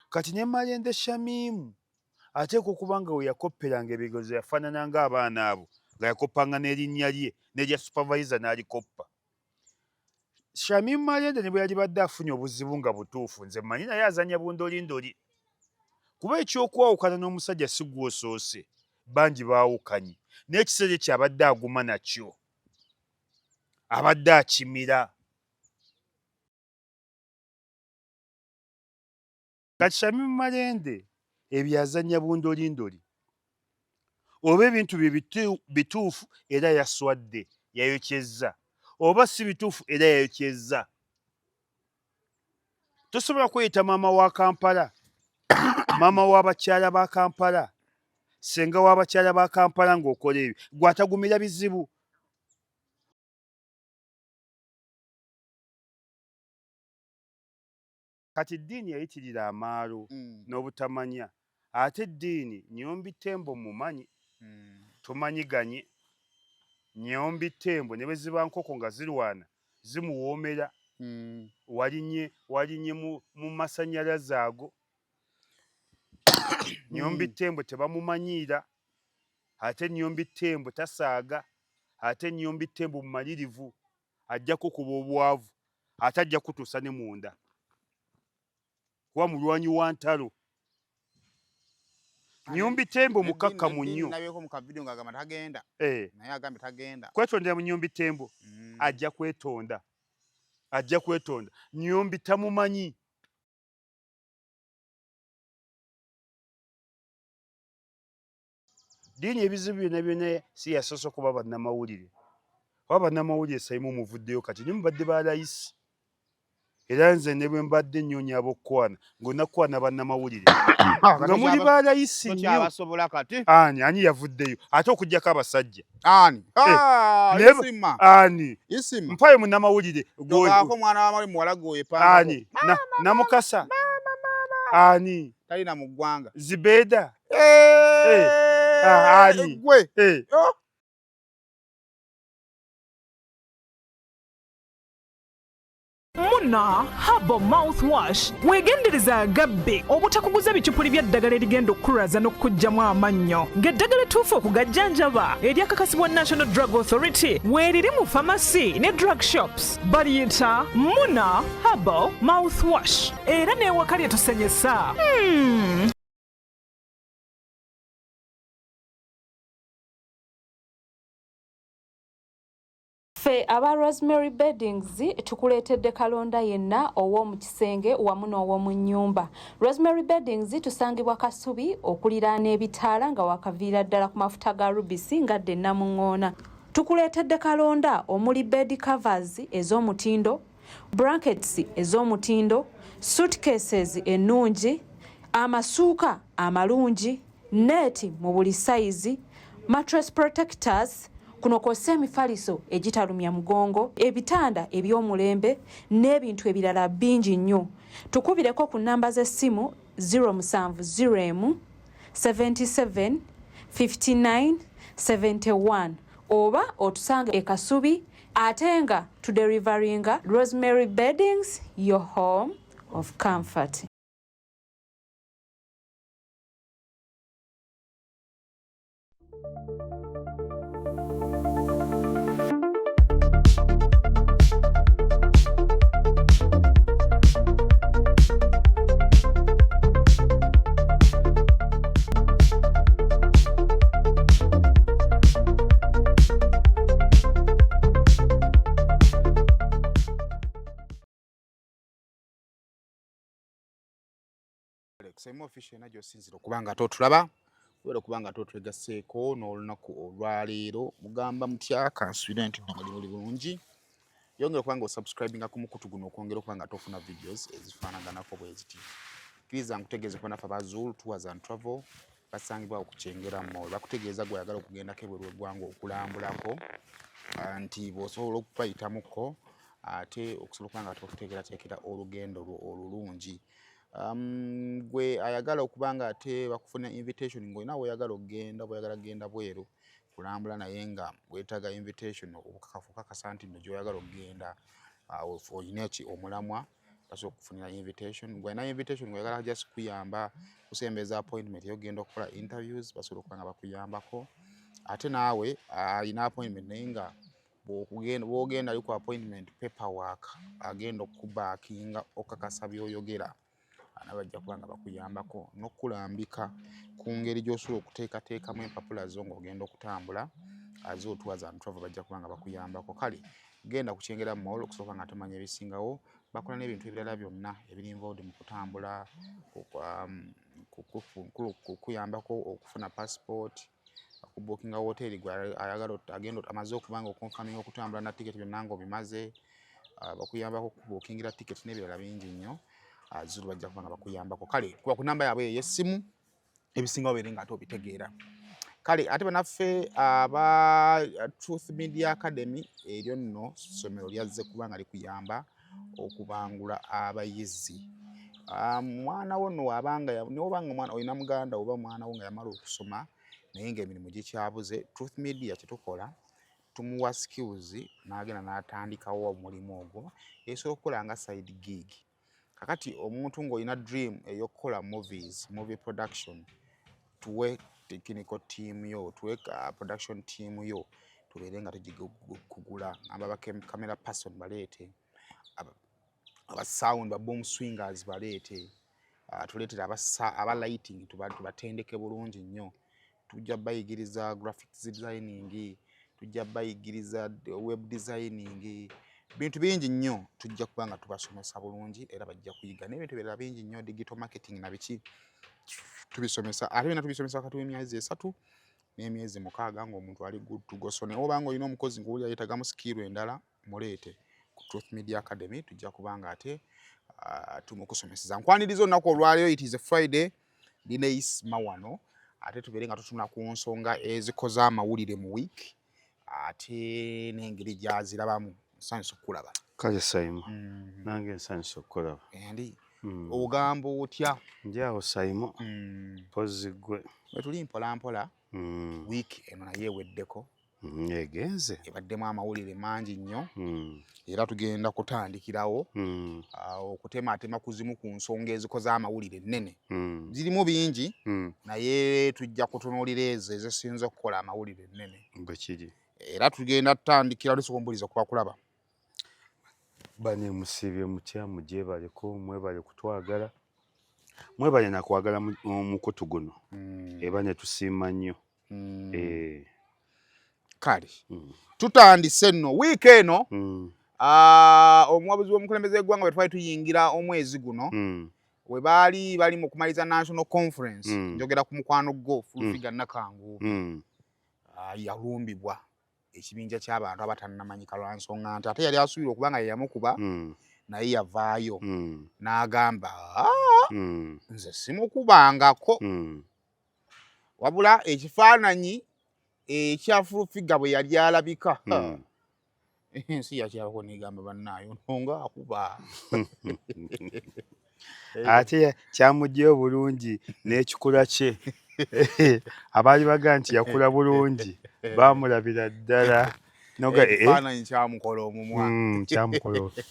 kati ne Malende Shamimu ateekwa okuba nga we yakopperanga ebigezo yafaanana ng'abaana abo nga yakoppanga n'erinnya lye n'erya supervisor n'alikoppa. Shamimu Malende ne bwe yalibadde afunye obuzibu nga butuufu nze mmanyi naye azannya bundolindoli kuba ekyokwawukana n'omusajja si gw'osoose bangi baawukanye n'ekiseera ekyo abadde aguma nakyo abadde akimira. Kati Shamimu Malende ebyo azannya bundolindoli oba ebintu bye bituufu era yaswadde yayokyezza oba si bituufu era yayokyezza. Tosobola kweyita maama wa Kampala maama w'abakyala ba Kampala ssenga w'abakyala ba Kampala ng'okola ebyo gw'atagumira bizibu. Kati ddiini yayitirira amaalo n'obutamanya ate ddiini Nnyombi Tembo mumanyi tumanyiganye. Nnyombi Tembo ne bwe ziba nkoko nga zirwana zimuwoomera. Walinye mu masannyalaze ago. Nnyombi Tembo tebamumanyiira ate Nnyombi Tembo tasaaga ate Nnyombi Tembo mumalirivu ajja kukuba obwavu ate ajja kutuusa ne munda kuba mulwanyi wa ntalo. Nnyombi Tembo mukakkamu nnyo. Kwetondera mu Nnyombi Tembo ajja kwetonda Nnyombi tamumanyi. Ddiini ebizibu byonna byonna si yasoose kuba bannamawulire oba bannamawulire saimu muvuddeyo kati ne mubadde ba layisi era nze ne bwe mbadde nnyoonya ab'okkwana ng'onnakwana bannamawulire nga muli ba layisi nnyo. Ani yavuddeyo ate okuggyako abasajja ani mpayo munnamawulire ani Namukasa ani talina mu ggwanga Zibeda ani Muna Herbal Mouthwash weegendereza agabbe obutakuguza bicupuli by'eddagala erigenda okukulaza n'okuggyamu amannyo ng'eddagala ettuufu okugajjanjaba eryakakasibwa National Drug Authority weeriri mu pharmacy ne drug shops baliyita Muna Herbal Mouthwash era n'ewaka lyetusenyesa. Ffe aba Rosemary Beddings tukuleetedde kalonda yenna ow'omu kisenge wamu n'ow'omu nnyumba. Rosemary Beddings tusangibwa Kasubi okuliraana ebitaala nga wakaviira ddala ku mafuta ga rubisi ngadde Namuŋŋoona. Tukuleetedde kalonda omuli bed covers ez'omutindo, blankets ez'omutindo, suitcases ennungi, amasuuka amalungi, neeti mu buli sayizi, mattress protectors, kuno kw'ossa emifaliso egitalumya mugongo, ebitanda eby'omulembe n'ebintu ebirala bingi nnyo. Tukubireko ku nnamba z'essimu 070 77 59 71 oba otusange e Kasubi ate nga tuderivaringa Rosemary Beddings, your home of comfort. Saimu official najjo sinzira okubanga totulaba wera okubanga totwegasseeko n'olunaku olwaleero mugamba mutya kansubire nti ddagala oli bulungi yongera okubanga osubscribinga ku mukutu guno okwongera okubanga tofuna videos ezifaanaganako bwe ziti. Kkiriza nkutegeeze kuba naffe abaZulu Tours and Travel basangibwa okukyengera mall bakutegeeza gw'ayagala okugendako ebweru w'eggwanga okulambulako nti bw'osobola okubayitamuko ate okusobola okubanga tokuteekerateekera olugendo olulungi. Gwe ayagala okubanga ate bakufuna invitation ng'olina weeyagala okgenda bw'oyagala kgenda bweru kulambula naye nga weetaaga invitation obukakafu kakasa nti nno gy'oyagala okgenda olina ki omulamwa basobola okufunira invitation gwena invitation ng'oyagala just kuyamba kusembeza appointment yogenda okukola interviews basobola okuba nga bakuyambako ate naawe alina appointment naye nga bw'ogenda ali ku appointment paperwork agenda okubaakinga okakasa by'oyogera bajja kuba nga bakuyambako n'okulambika ku ngeri gy'osobola okuteekateekamu empapula zo ng'ogenda okutambula zo tours and travel bajja kuba nga bakuyambako kale genda kukyengera mu mall okusooka nga tomanya ebisingawo bakola n'ebintu ebirala byonna ebiri involved mu kutambula kuyambako okufuna passport okubookinga hoteri ayagala agenda amaze okuba nga okonfaminga okutambula na ticket byonna ng'obimaze bakuyambako okubookingira ticket n'ebirala bingi nnyo zulu bajja kuba nga bakuyambako kale kuba ku namba yaabwe ey'essimu ebisingawo biri nga ate obitegeera kale ate banaffe aba Truth Media Academy eryo nno ssomero lyazze kuba nga likuyamba okubangula abayizi mwana wo nno wabanga mwana olina muganda oba mwana wo nga yamala okusoma naye ng'emirimu gikyabuze Truth Media kyetukola tumuwa skills n'agenda n'atandikawo omulimu ogwo esobola okukola nga side gig kakati omuntu ng'olina dream ey'okukola movie production tuwe technical team yo tuwe production team yo tubeere nga tugigugula aba camera person baleete aba sound ba boom swingers baleete tuleetere aba lighting tubatendeke bulungi nnyo tujja bayigiriza graphics designing tujja bayigiriza web designing bintu bingi nnyo tujja kuba nga tubasomesa bulungi era bajja kuyiga n'ebintu ebirala bingi nnyo digital marketing na biki tubisomesa ate bina tubisomesa wakati w'emyezi 3 n'emyezi 6 ng'omuntu ali good to go so ne oba ng'olina omukozi ng'oli ayetagamu skill endala muleete ku Truth Media Academy tujja kuba nga ate tumukusomeseza nkwaniriza olunaku olwaleero it is a Friday Denise Mawano ate tubeere nga tutuna ku nsonga ezikoza amawulire mu week ate n'engeri gyazirabamu nsanyusa okulaba kale Simon nange nsanyusa okulaba endi ogambo otya njawo Simon pozi gwe tuli mpolampola week eno naye eweddeko egenze ebaddemu amawulire mangi nnyo era tugenda kutandikirawo okutematema kuzimu ku nsonga ezikoza amawulire ennene zirimu bingi naye tujja kutunuulira ezo ezisinza okukola amawulire ennene bwe kiri era tugenda tutandikira lisokombuliza kuba kulaba bane musibye mutya mujebaleko mwebale kutwagala mwebale nakwagala mukutu guno ebane tusiima nnyo kale tutandise nno wiiki eno omuwabuzi w'omukulembeze w'eggwanga bwe twali tuyingira omwezi guno we bali mu kumaliza national conference njogera ku mukwano gwo Fulufiga Nakangu yalumbibwa ekibinja ky'abantu abatannamanyika lwa nsonga nti ate yali asuubira okuba nga yeyamukuba naye yavaayo n'agamba nze simukubangako wabula ekifaananyi ekya Fulufiga bwe yali alabika ensi yakyabako negamba bannaayo nonga akuba ate kyamugyeyo bulungi n'ekikula kye abaali baga nti yakula bulungi bamulabira ddala ekifaananyi kyamukola omumwa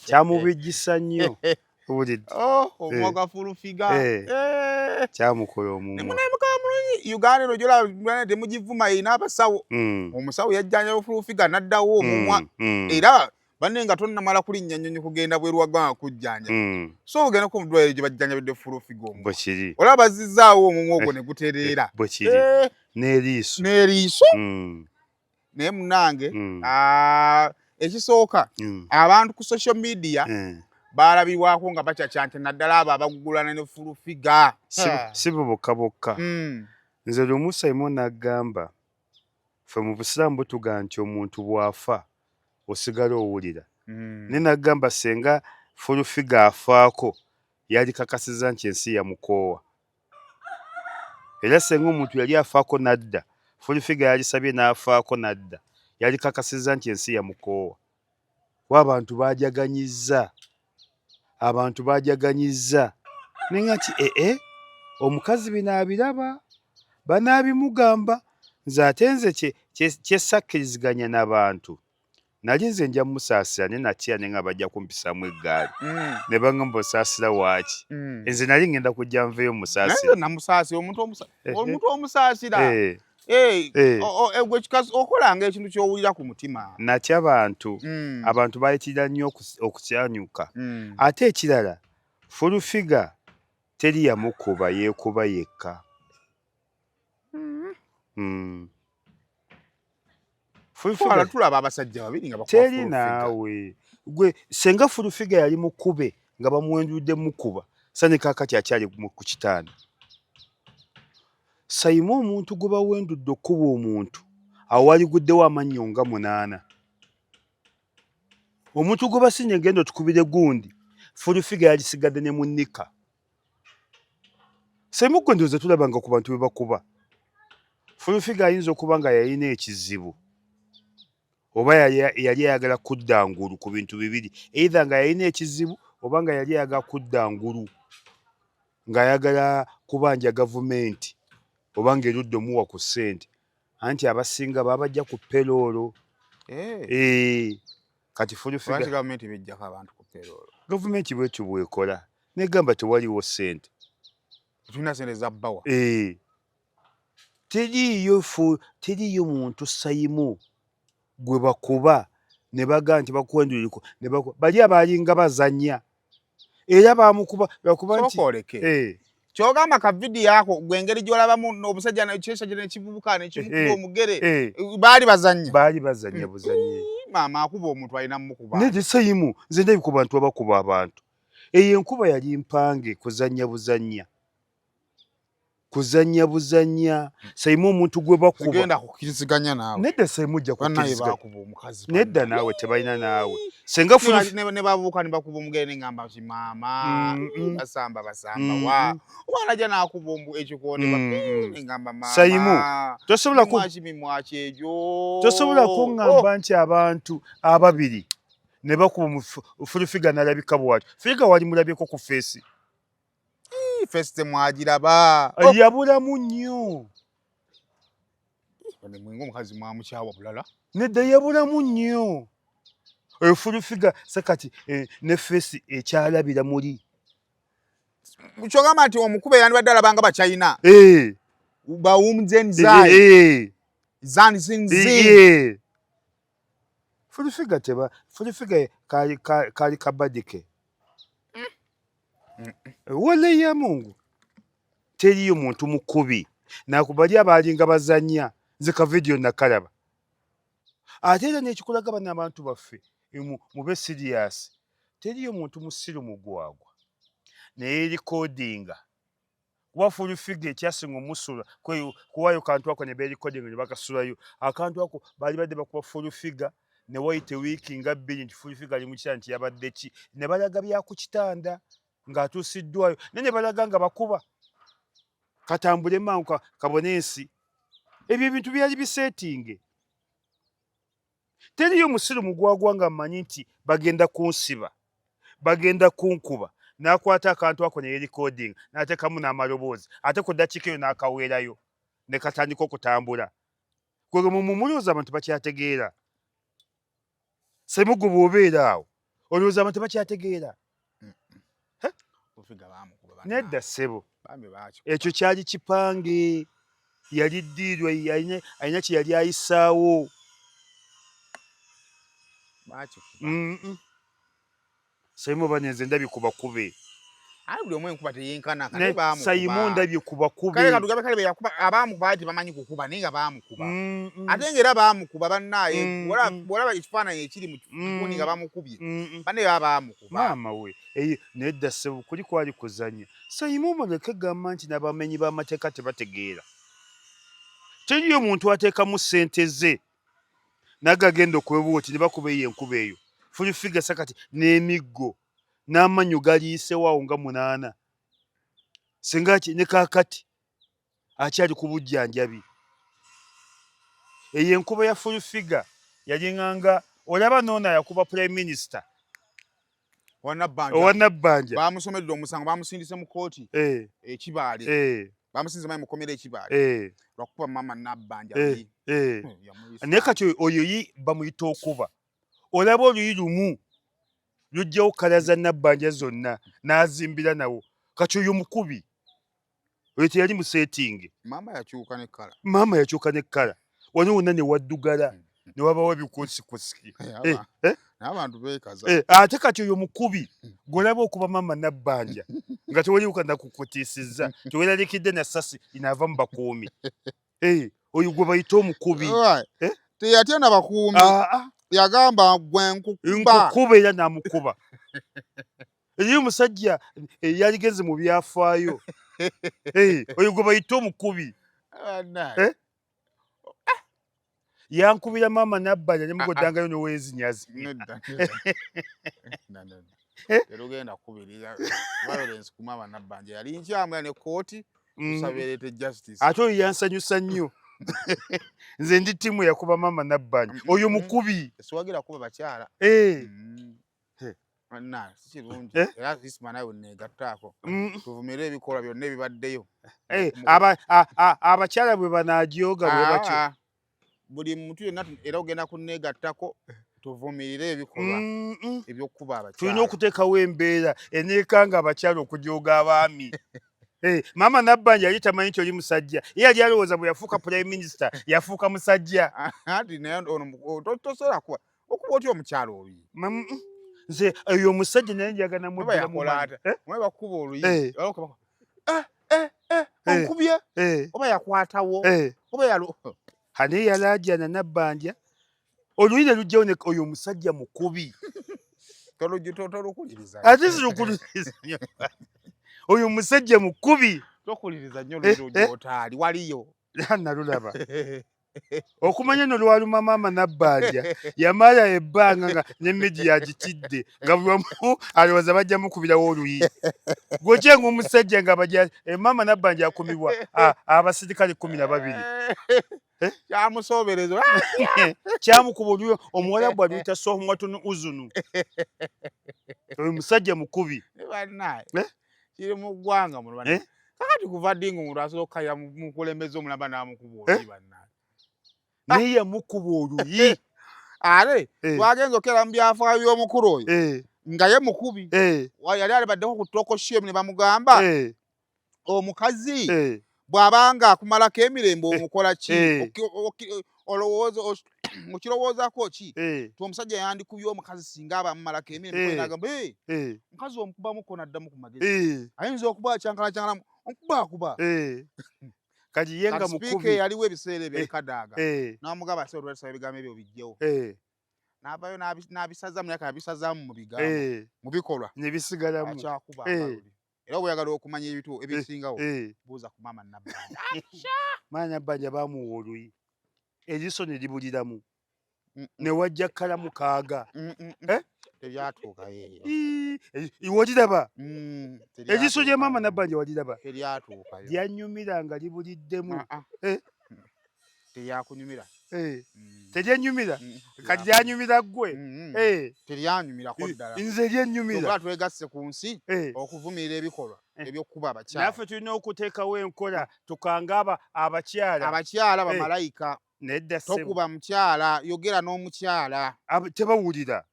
kyamubijjisa nnyo omumwa gwa Fulufiga kyamukola omumwa Uganda eno gyolaba temugivuma erina abasawo omusawo yajjanja Fulufiga n'addawo omumwa era banne nga tonnamala kulinnya nnyonyi kugenda bweru waggwanga kujjanja so ogenda ku mudwaliro gye bajjanjabidde Fulufiga omumwa olaba bazizzaawo omumwa ogwo ne gutereera n'eriiso naye munnange ekisooka abantu ku social media balabirwako nga bacacanca naddala abo abagugulana ne Fulufiga si bo bokka bokka nze lumu Simon n'agamba ffe mu busiraamu butuga nti omuntu bw'afa osigala owulira ne n'agamba senga Fulufiga afaako yali kakasiza nti ensi yamukoowa era senga omuntu yali afaako nadda Fulufiga yalisabye n'afaako nadda yali kakasiza nti ensi yamukoowa wa abantu baajaganyizza nenga nti omukazi bino abiraba banaabimugamba nze ate nze kyessakkiriziganya n'abantu nali nze nja musaasira ne natya ne nga bajja kumpisaamu eggaali ne bangamba osaasira waaki nze nali ngenda kujja nveeyo musaasira namusaasira omuntu omusaasira gwe okolanga ekintu ky'owulira ku mutima natya abantu bayitirira nnyo okukyanyuka ate ekirala Furufiga teri yamukuba yeekuba yekka. Furufiga tulaba abasajja babiri nga bakuba teri naawe gwe senga Furufiga yali mukube nga bamuwendudde mukuba sane kaakati akyali ku kitanda. Sayimu omuntu gwe bawendudde okkuba omuntu awo waliguddewo amannyo nga 8. Omuntu gwe basinye ngendo tukubire gundi Furufiga yalisigadde ne munnika. Sayimu gwe ndowooza tulabanga ku bantu be bakuba. Furufiga ayinza okuba nga yalina ekizibu oba yali ayagala kudda ngulu ku bintu bibiri, either nga yalina ekizibu oba nga yali ayagala kudda ngulu ng'ayagala kubanja gavumenti oba ng'erudde omuwa ku ssente anti abasinga babajja ku peroolo. Kati Furufiga gavumenti bejjako abantu ku peroolo. Gavumenti bwetyo bwekola negamba tewaliwo ssente. Tulina ssente za bbawa. Teriyo muntu Sayimu gwe bakuba ne baga nti bakuwenduliko bali abalinga bazannya era bamukuba bakuba nti kyogamba ka vidiyo ako gwe engeri gy'olabamu omusajja kyesajja nekivubuka nekimukuba omugere baali bazannya buzannyi. Maama akuba omuntu alina mmukuba nede Sayimu nze ndabi ku bantu abakuba abantu eyo enkuba yali mpange kuzannya buzannya. Sayimu omuntu gwe bakuba genda kukiriziganya naawe nedda Sayimu jja kukiriziganya nedda naawe tebalina naawe senga ne babuuka ne bakuba omugere nengamba ti maama basamba wa omwana ajja n'akuba ekikoonde nengamba maama Sayimu tosobola tosobola kuŋŋamba nti abantu ababiri ne bakuba Furufiga n'alabika bw'atyo. Furufiga wali mulabyeko ku feesi feste mwagiraba yabulamu nnyo mwinga omukazi mwamukyawa bulala nedda yabulamu nnyo oyo Furufiga sakati ne feesi ekyalabira muli kyogamba nti omukube yandibadde alabanga bacyayina bawumzenzai zanzinzi Furufiga kali kabadike wala ya Mungu teriyo muntu mukubi nakubali abalinga bazannya nze ka video nakalaba ate era n'ekikulaga bano abantu baffe mube serious teriyo muntu musiru mugwagwa naye recordinga kuba Furufiga ekyasinga omusula kuwayo kantu ako ne berecordinga ne bakasulayo akantu ako baali badde bakuba Furufiga ne wayite wiiki nga 2 nti Furufiga ali mu kitanda nti yabadde ki ne balaga bya ku kitanda ng'atuusiddwayo ne balaga nga bakuba katambule mangu kabone ensi. Ebyo ebintu byali biseetinge. Teriyo musiru mugwagwa nga mmanyi nti bagenda kunsiba bagenda kunkuba n'akwata akantu ako ne recording n'ateekamu n'amaloboozi ate ku ddakiika eyo n'akaweerayo ne katandika okutambula gwe mumulowooza abantu bakyategeera. Sayimu gwe bw'obeera awo olowooza abantu bakyategeera. Nedda ssebo ekyo kyali kipange yali ddiirwa alina kye yali ayisaawo. Sayimu bane nze ndabye ku bakube buli omu enkuba teyenkana Sayimu ndabye ku bakube kale katugabe kale beyakuba abaamukuba tebamanyi kukuba naye nga baamukuba ate ng'era baamukuba bannaaye bw'olaba ekifaananyi ekiri mu kifuni nga bamukubye banne baba baamukuba maama we nedda ssebo kuli kwali kuzannya. Sayimu muleke gamba nti n'abamenyi b'amateeka tebategeera. Teriyo muntu ateekamu ssente ze n'agagenda okwebwoti ne bakuba eyo enkuba eyo. Furufiga sakati n'emiggo n'amannyo galiyisewo awo nga 8 singa ki ne kaakati akyali ku bujjanjabi. Eyo enkuba ya Furufiga yalinganga olaba n'ono yakuba Prime Minister owa Nabbanja baamusomedde omusango baamusindise mu kooti ekibaale baamusinze mayi mukomera ekibaale lwakuba maama Nabbanja naye kati oyo bamuyita okuba olaba oluyi lumu lujjawo kalaza Nabbanja zonna n'azimbira nawo kati oyo mukubi oyo teyali mu setting. Maama yakyuka ne kkala. Maama yakyuka ne kkala wano wonna ne waddugala ne wabawo ebikusikusiki n'abantu beekaza. Ate kati oyo mukubi gw'olaba okuba Maama Nabbanja nga tewaliwo nakukutiisizza teweeralikidde na ssasi inaava mu bakuumi. Oyo gwe bayita omukubi. Teyatya na bakuumi. Yagamba gwe nkukuba era n'amukuba. Eriyo omusajja yaligeze mu byafaayo. Oyo gwe bayita omukubi. Yankubira Maama Nabbanja ne mugoddangayo n'oweezinyazi. Terugenda kubirira violence ku Maama Nabbanja yali nkyamula ne kooti tusabeerete justice. Ate oyo yansanyusa nnyo. Nze ndi ttiimu yakuba Maama Nabbanja. Oyo mukubi. Siwagira kuba bakyala. Si kirungi. Era Isma nawe neegattaako. Tuvumire ebikolwa byonna ebibaddeyo. Abakyala bwe banaajoga bwe batyo. Buli muntu yenna era ogenda kunneegattako tuvumirire ebikolwa eby'okuba abakyala. Tulina okuteekawo embeera eneekanga abakyala okujooga abaami. Maama Nabbanja yali tamanyi nti oli musajja. Ye yali alowooza bwe yafuuka Prime Minister yafuuka musajja. Anti naye tosobola kuba okuba otya omukyala oluyi. Nze oyo omusajja naye njagala muddira mu maanyi. Mwe bakuba oluyi. Onkubye oba yakwatawo oba yalo. Hane yalaajana Nabbanja. Oluyi ne lujjawo ne oyo omusajja mukubi. Tolukuliriza. Ate sirukuliriza nnyo. Oyo omusajja mukubi. Tokuliriza nnyo oluyi gy'otaali waliyo. Nalulaba. Okumanya no lwaluma Maama Nabbanja yamala ebbanga nga ne media agitidde nga buli wamu alowooza bajja mukubirawo oluyi. Gw'okyenga omusajja nga bajja Maama Nabbanja akumibwa abasirikale 12. Kyamusobereza. Kyamukuba oluyi Omuwarabu aluyita Sohmatun Uzunu. Oyo musajja mukubi. Kiri mu ggwanga muno. Kakati kuva Dingo omuntu asobola okukalira mu kulembeza omulamba n'amukuba oluyi bannaye. Naye yamukuba oluyi. Ale twagenza okera mu byafaayo by'omukulu oyo nga ye mukubi. Yali alibaddeko ku ttoko shemu ne bamugamba omukazi bw'abanga akumalako emirembe omukola ki? Okirowoozaako ki? Omusajja yandikubye omukazi singa aba amumalako emirembe n'agamba mukazi omukubamuko n'addamu ku magezi. Ayinza okuba kyankana okuba. Kati ye nga mukubi. Sipiika yaliwo ebiseera ebyo ekadaaga. N'amugamba ase olwasaba ebigambo ebyo bijjewo. N'avaayo n'abisazaamu naye abisazaamu mu bigambo. Mu bikolwa. Ne bisigalamu. Akyakuba abaludi. Era bw'oyagala okumanya ebisingawo buuza ku Maama Nabbanja. Maama Nabbanja baamuwa oluyi. Eriiso ne libuliramu. Ne wajja kkalamu kaaga. Teryatuuka yeeyo. Waliraba? Eriiso lya Maama Nabbanja waliraba? Teryatuuka. Lyanyumira nga libuliddemu. Teryakunyumira. Teryenyumira? Kati lyanyumira ggwe? Teryanyumirako ddala. Nze lyennyumira. Kyokka twegasse ku nsi okuvumirira ebikolwa eby'okuba abakyala. Naffe tulina okuteekawo enkola tukanga abakyala. Abakyala bamalayika. Nedda ssebo. Tokuba mukyala, yogera n'omukyala. Tebawulira.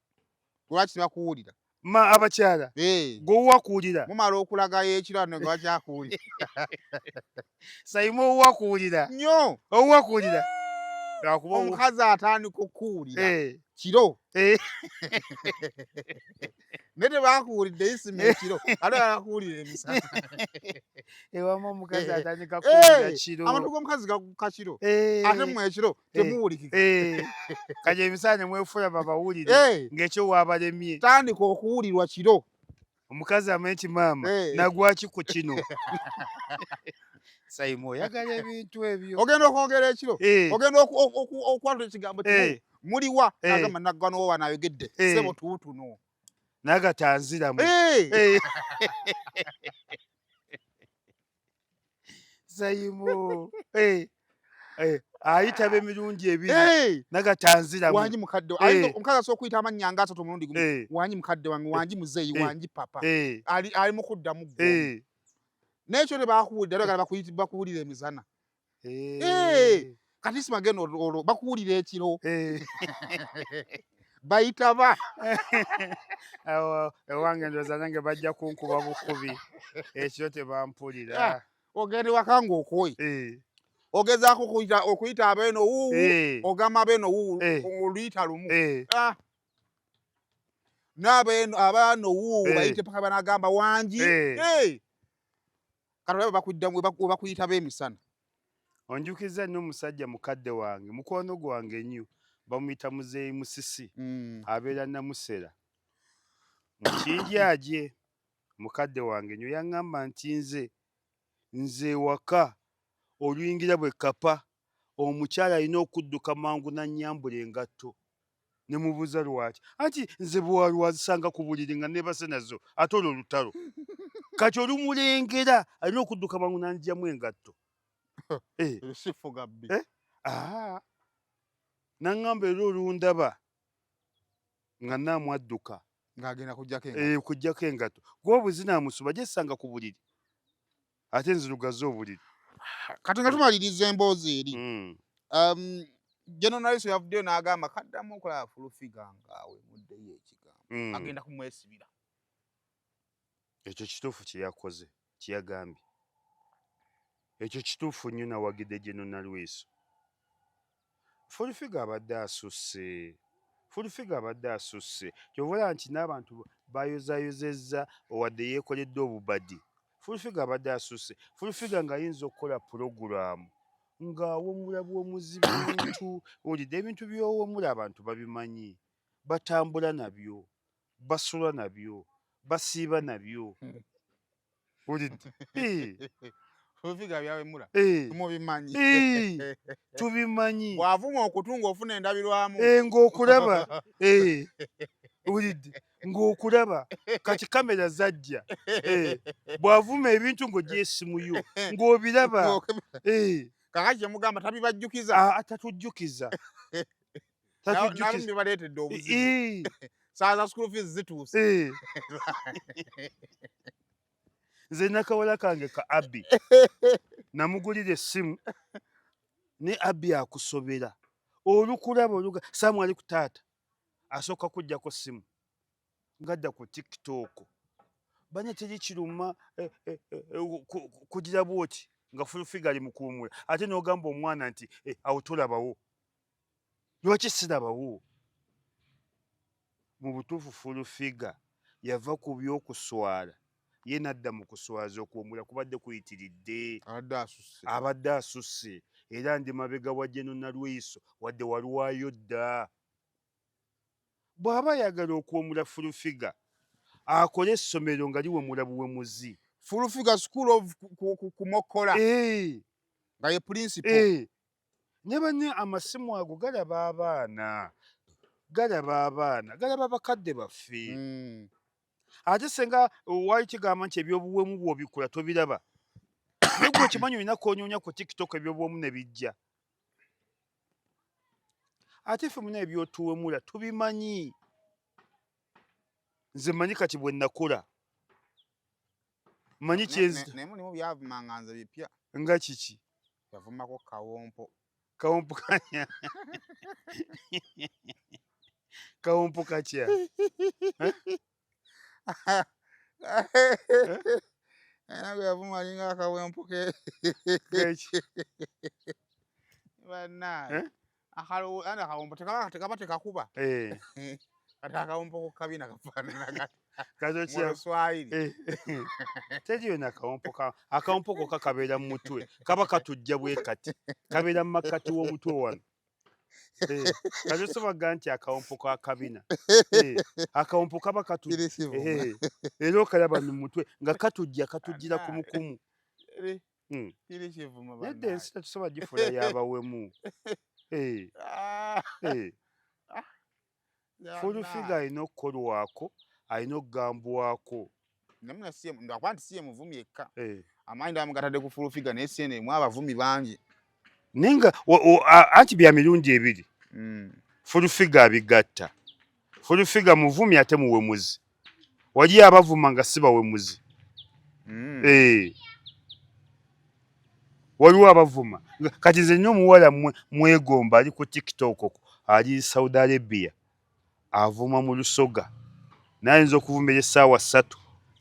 Lwaki tebakuwulira? Abakyala. Gw'owa kuwulira. Mumala okulagayo ekirano nga bakyakuwulira. Sayimu owuwa kuwulira. Nnyo. Owuwa kuwulira. Omukazi atandika okuwulira kiro. Ne tebakuwulidde Isima ekiro ate bakakuwulira emisana. Ewamu omukazi atandika kuwulira kiro. Amatu g'omukazi gaguka kiro. Ate mmwe ekiro temuwulikika. Kati emisana ne mwefula babawulire ng'ekyo waabalemye. Tandika okuwulirwa kiro. Omukazi amanyi nti maama nagwaki ku kino. Sayimu oyagala ebintu ebyo. Ogenda okwongera ekiro. Ogenda okwatula ekigambo kimu. Muliwa n'agamba nagganowo wanayogedde. Ssebo tuutuno. Nagatanziramu. Sayimu. Ayitaba emirundi ebiri. Nagatanziramu. Wanji mukadde. Omukazi asobola okuyita amannya nga 3 omulundi gumu. Wanji mukadde wange, wanji muzeeyi, wanji papa. Ali mu kuddamu ggwe. N'ekyo tebakuwulira bagala bakuwulira emisana. Kati Isima genda olwo bakuwulira ekiro. bayita ba awo ewange ndowooza nange bajja kunkuba bukubi ekyo tebampulira. ogenda waka ng'okoye ogezaako okuyita abeeno wuuwu ogamba abeeno wuuwu oluyita lumu n'abaano wuuwu bayite paka banagamba wangi kati olaba bakuddamu we bakuyita b'emisana. Onjukiza nno omusajja mukadde wange mukwano gwange nnyo bamuyita Muzeeyi Musisi abeera Namusera mukinjagye. Mukadde wange nnyo yaŋŋamba nti nze ewaka oluyingira bwe kapa omukyala alina okudduka mangu nannyambula engatto. Ne mubuuza lwaki anti nze bwewalwazisanga ku buliri nga neebase nazo ate olwo olutalo kati olumulengera alina okudduka mangu nanjyamu engatto. Naŋŋamba era olundaba nga naamwadduka ng'agenda kuggyako engatto gw'obuzinamusuba gyessanga ku buliri ate nze lugaze obuliri. Kati nga tumaliriza emboozi eri General Naliso yavuddeyo n'agamba kaddamu okulaba fulufiga ngaawe muddeyo ekigambo agenda kumwesibira. Ekyo kituufu kye yakoze kye yagambye, ekyo kituufu nnyo nawagidde General Naliso. Fulufiga abadde asusse kyova olaba nti n'abantu bayozaayozezza wadde yeekoledde obubadi. Fulufiga abadde asusse. Fulufiga ng'ayinza okukola pulogulaamu ng'awomula bwomuzi bintu olidde ebintu by'owomula abantu babimanyi batambula nabyo basula nabyo basiiba nabyo olidde Fulufiga byawemula mubimanyi tubimanyi bw'avuma okutunga ofuna endabirwamu ng'okulaba olidde ng'okulaba kati kamera zajja bw'avuma ebintu ng'ogyesimu yo ng'obiraba kakati kyemugamba tabibajjukiza tatujjukiza nalumu bibaleetedde obuzibu saa za school fees zituuse. Nze nakawala kange ka Abbi namugulira essimu ne Abbi akusobera olukulaba Saamu ali ku taata asooka kuggyako ssimu ngadda ku TikTok banya teri kiruma kugira bwoti nga Fulufiga ali mukuumula ate n'ogamba omwana nti awo tolabawo lwaki sirabawo. Mu butuufu Fulufiga yava ku by'okuswala ye nadda mu kuswaza okuwumula kubadde kuyitiridde abadde asusse era ndi mabega wa General Naliso wadde waliwayo dda. Bw'aba ayagala okuwumula Fulufiga akole essomero nga liwemula buwemuzi. Fulufiga School of Kumokola nga ye principal. Ne banne amasimu ago galaba abaana galaba bakadde baffe. Ate senga wali kigamba nti ebyobuwemu bw'obikola tobiraba naye gwe okimanyi olina koonyoonya ku TikTok ebyobuwemu ne bijja. Ate ffe muna ebyotuwemula tubimanyi. Nze manyi kati bwe nakola manyi naye mulimu byavumanga nze bipya nga kiki yavumako kawompo kanya kawompo katya era gwe yavuma alinga akawompo ke banna akawompo tekaba tekakuba kati akawompo ku kabina kafaanana Luswayiri. Teri yonna akawompo ko kakabeera mu mutwe kaba katujja bwe kati kabeera mu makkati w'omutwe wano. Kati osobola nti akawompo ka kabina akawompo kaba katujja era okalaba mu mutwe nga katujjira ku mukumu. Nedda ensi tetusobola gifuula y'abawemu. Fulufiga alina okukolwako alina okugambwako. Ndakuba nti si ye muvumi yekka amaanyi ndaba mugatadde ku Fulufiga naye si eno emu abavumi bangi naye nga anti bya mirundi ebiri Fulufiga abigatta. Fulufiga muvumi ate muwemuzi. Wali abavuma nga si bawemuzi. Waliwo abavuma kati nze nnyo omuwala mwegomba ali ku TikTok ali Saudi Arabia avuma mu lusoga nayinza okuvumira essaawa 3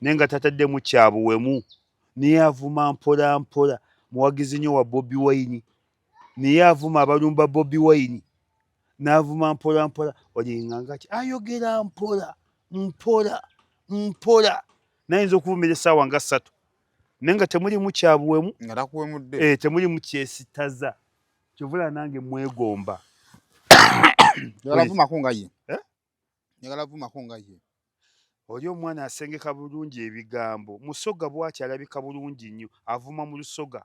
naye nga tataddemu kyabuwemu naye avuma mpola mpola muwagizi nnyo wa Bobi Wine naye avuma abalumba Bobi Wine n'avuma mpola mpola olinganga ki ayogera mpola mpola mpola nayinza okuvumira essaawa nga 3 naye nga temulimu kyabuwemu nga takuwemudde temulimu kyesitaza kyovula nange mwegomba yalavumako nga ye yagalavumako nga ye oli omwana asengeka bulungi ebigambo musoga bw'ati alabika bulungi nnyo avuma mu lusoga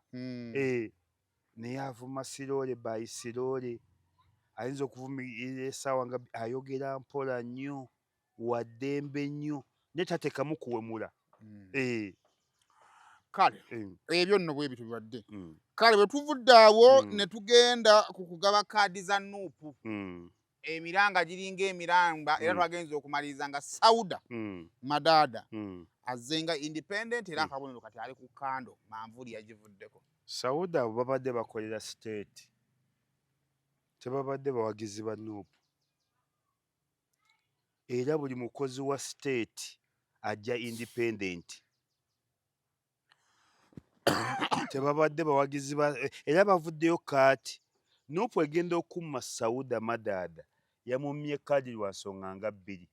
naye avuma siroole by siroole ayinza okuvumira essaawa nga ayogera mpola nnyo waddembe nnyo naye tateekamu kuwemula kale ebyo nno bwe bitu bibadde kale bwe tuvudde awo ne tugenda ku kugaba kaadi za Nuupu emiranga giringa emiramba era twagenza okumaliriza nga Sauda Madaada azzenga independent era akabonero kati ali ku kando manvuli yagivuddeko. Sauda abo babadde bakolera state tebabadde bawagizi ba Nuupu era buli mukozi wa state ajja independent tebabadde bawagizi era bavuddeyo kaati Nuupu egenda okumma Sauda Madaada yamumye kaadi lwa nsonga nga 2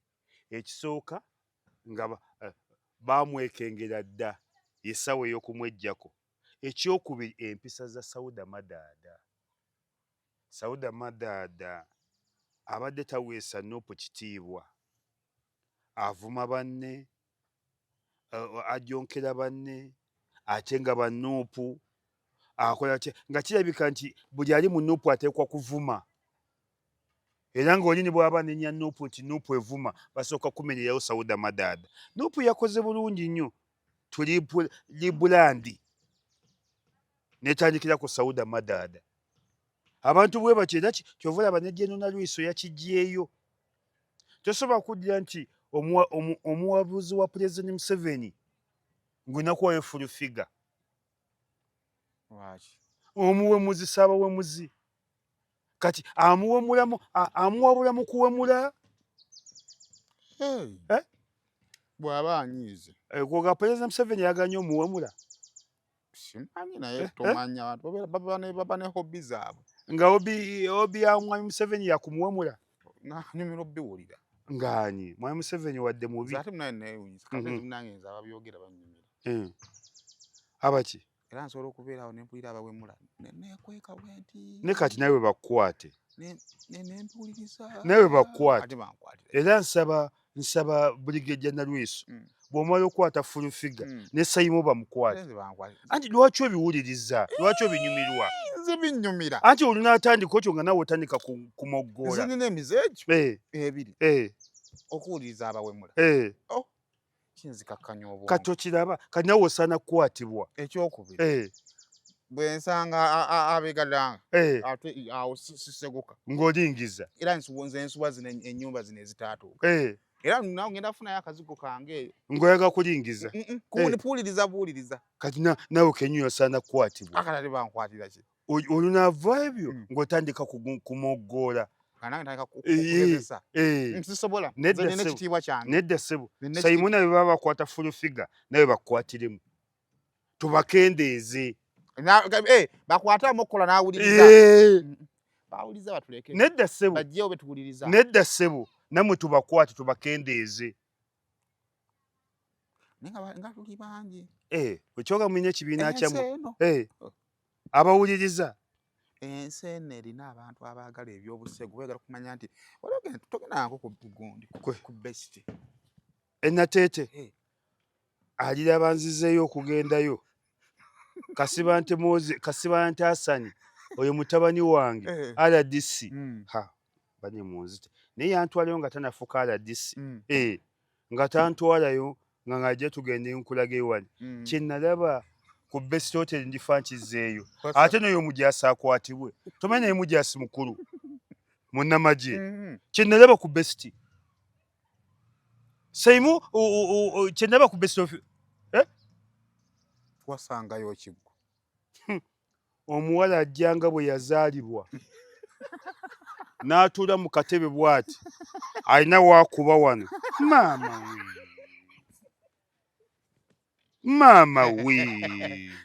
ekisooka nga baamwekengera dda yessawa ey'okumweggyako ekyokubiri empisa za Sauda Madaada Sauda Madaada abadde taweesa Nuupu kitiibwa avuma banne ajonkera banne ate nga ba Nuupu akola nga kirabika nti buli ali mu Nuupu ateekwa kuvuma era ng'oli ne bw'aba nenya Nuupu nti Nuupu evuma basooka kumenyerayo Sauda Madaada. Nuupu yakoze bulungi nnyo tuli libulandi netandikira ku Sauda Madaada abantu bwe batyo era kyova olaba ne General Lwiso yakigyeyo tosobola kuddira nti omuwabuzi wa President Museveni ng'onakuwayo full figure omuwemuzi Ssaabawemuzi kati amuwabula mu kuwemula bw'aba anyiize gwoga President Museveni yaganye omuwemula simanyi naye tomanya abantu baba ne hobby zaabwe nga obi ya Mwami Museveni yakumuwemula nyumira obbiwulira ng'ani Mwami Museveni wadde mubi ate munaye neewunyisa kati munange nze ababyogera bannyumira abaki era nsobola okubeerawo ne mpulira abawemula neekweka bwenti ne kati nawe bakukwate nempuliriza nawe bakukwate ate bankwatira era nsaba Brigadier Nalweso bw'omala okukwata full figure ne Saimo bamukwate anti lwaki obiwuliriza lwaki obinyumirwa nze binnyumira anti olunaatandika otyo nga nawe otandika kumoggoola nze nina emizeegyo ebiri okuwuliriza abawemula kinzikakkanya obwongo kati okiraba kati nawe osaana kukwatibwa ekyokubiri bwe nsanga abeegadanga ate awo siseguka ng'olingiza era nze nsuwa zino ennyumba zino ezitaatuuka era nawe ngenda kufunayo akazigo kange ng'oyaga kulingiza buwuliriza kati nawe kenyini osaana kukwatibwa akati ate bankwatira ki olunaava ebyo ng'otandika kumoggoola sisobola nze n'ekitiibwa kyange nedda ssebo Saimo nawe baba bakwata full figure nawe bakukwatiremu tubakendeeze bakwate amukola n'awuliriza bawuliriza batuleke nedda ssebo bajjeewo betuwuliriza nedda ssebo namwe tubakwate tubakendeeze naye nga tuli bangi ekyoga mulina ekibiina kyammwe abawuliriza ensi eno erina abantu abaagala ebyobusegu beegala kumanya nti togendako ku gundi ku besiti enateete aliraba nzizeeyo okugendayo Kasiba nte Hasani oyo mutabani wange RDC bane munzite naye yantwalayo nga tanafuka RDC nga tantwalayo nga ng'ajja tugende nkulaga ewali kyenalaba ku Best Hotel ndifa nkizeeyo ate n'oyo Mujaasi akwatibwe tomanyi naye Mujaasi mukulu munnamagye kyenalaba ku Best Saimo kyenalaba ku Best wasangayo kigwo omuwala ajjanga bwe yazaalibwa n'atuula mu katebe bw'ati alina waakuba wano maama we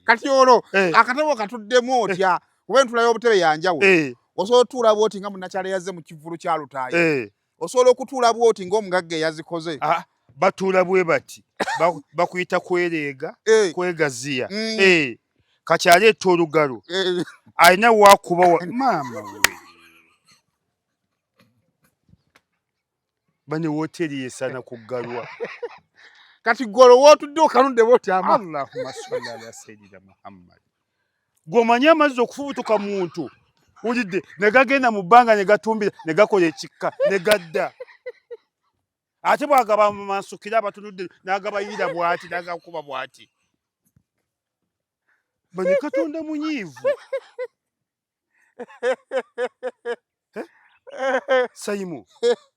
kati olwo Eh. akatabo katuddemu otya kuba entula y'obutebe yanjawulo osobola otuula bwoti nga munnakyala yazze mu kivulu kya lutaayi osobola okutuula bwoti ng'omugagga eyazikoze batuula bwe bati bakuyita kwereega kwegaziya kati aleeta olugalo alina waakuba maama we bane wooteri yesaana kuggalwa kati golo wootudde okanudde bw'otyama Allahumma salli ala sayidina Muhammad gw'omanyi amazzi okufubutuka muntu wulidde ne gagenda mu bbanga ne gatumbira ne gakola ekikka ne gadda ate bwagaba mansukira abatunudde n'agabayira bw'ati n'agakuba bw'ati bane Katonda munyiivu Saimu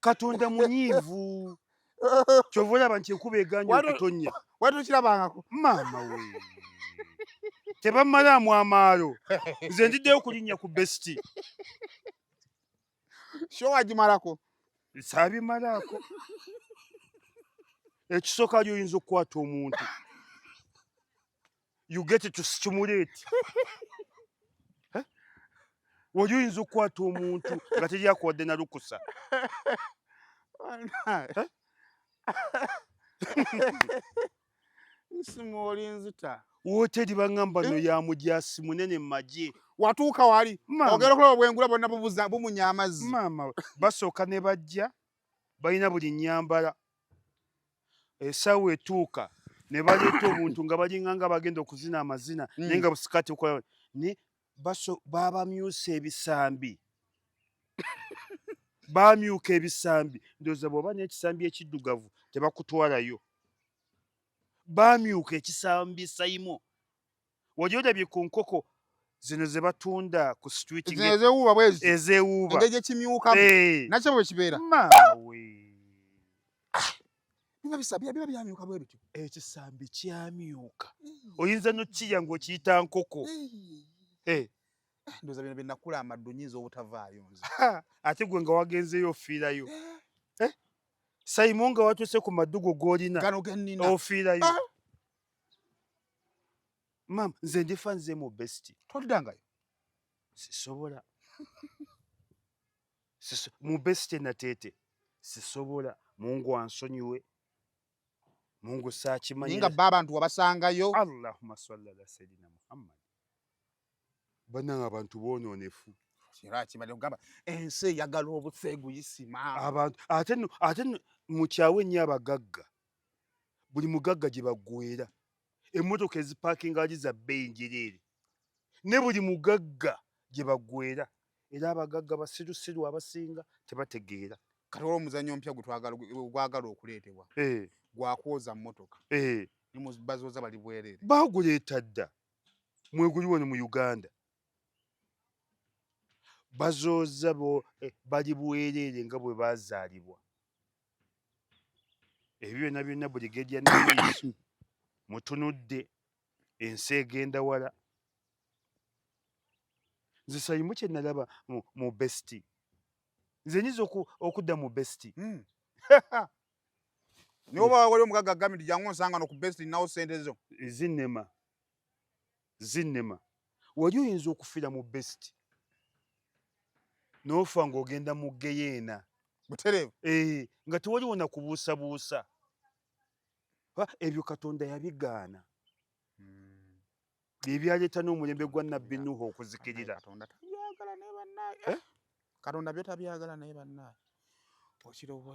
Katonda munyiivu kyova olaba nti enkuba eganya okutonnya watukirabangako maama we tebamalaamu amaalo nze ndiddeyo kulinnya ku besiti sho wagimalako saabimalaako ekisooka ali oyinza okukwata omuntu you get to stimulate wali oyinza okukwata omuntu nga teryakuwadde na lukusa nsimu oli nzita wooteri baŋŋamba no ya mujaasi munene mu magye watuuka wali ogera okulaba bwengula bonna bumunya amazzi maama basooka ne bajja balina buli nnyambala essaawa etuuka ne baleeta obuntu nga balinga bagenda okuzina amazina naye nga busikati okola ne babamyusa ebisambi baamyuka ebisambi ndowooza bw'oba n'ekisambi ekiddugavu tebakutwalayo baamyuka ekisambi Saimu wali olabye ku nkoko zino ze batunda ku street ezeewuuba bwezi ezeewuuba engeri gyekimyukamu nakyo bwe kibeera maama we biba byamyuka bwe bityo ekisambi kyamyuka oyinza n'okirya ng'okiyita nkoko ndowooza bino bye nakula amaddu nyinza obutavaayo nze ate gwe nga wagenzeyo ofiirayo Saimu nga watuuse ku maddugo g'olina gano gennina ofiirayo maama nze ndifa nze mu besiti toddangayo sisobola mu besiti nateete sisobola Mungu ansonyiwe Mungu saakimanyi nga bba abantu wabasangayo Allahumma salli ala sayidina Muhammad bannanga abantu boonoonefu era kimanyi okugamba ensi eyagala obuseeguyisima abantu ate mu kyawo ennyo abagagga buli mugagga gye baggweera emmotoka ezipaakinga ali za bbeeyi njereere ne buli mugagga gye baggweera era abagagga basirusiru abasinga tebategeera kati olwo omuzannyo ompya gwagala okuleetebwa gwakwoza mmotoka bazooza bali bwereere baaguleeta dda mweguli wano mu Uganda bazooza bali bwereere nga bwe baazaalibwa ebyo byonna Brigadier Namwisi mutunudde ensi egenda wala nze Saimu kye nalaba mu besiti nze nyiza okudda mu besiti naye oba wali omugagga agambye nti jangu onsanga no ku besiti nawo ssente zo zinnema wali oyinza okufiira mu besiti n'ofa ng'ogenda mu geyeena butereevu nga tewaliwo na kubuusabuusa ebyo Katonda yabigaana ebyaleeta n'omulembe gwa Nabbi Nuhu okuzikirira Katonda byo tabyagala naye bannaaye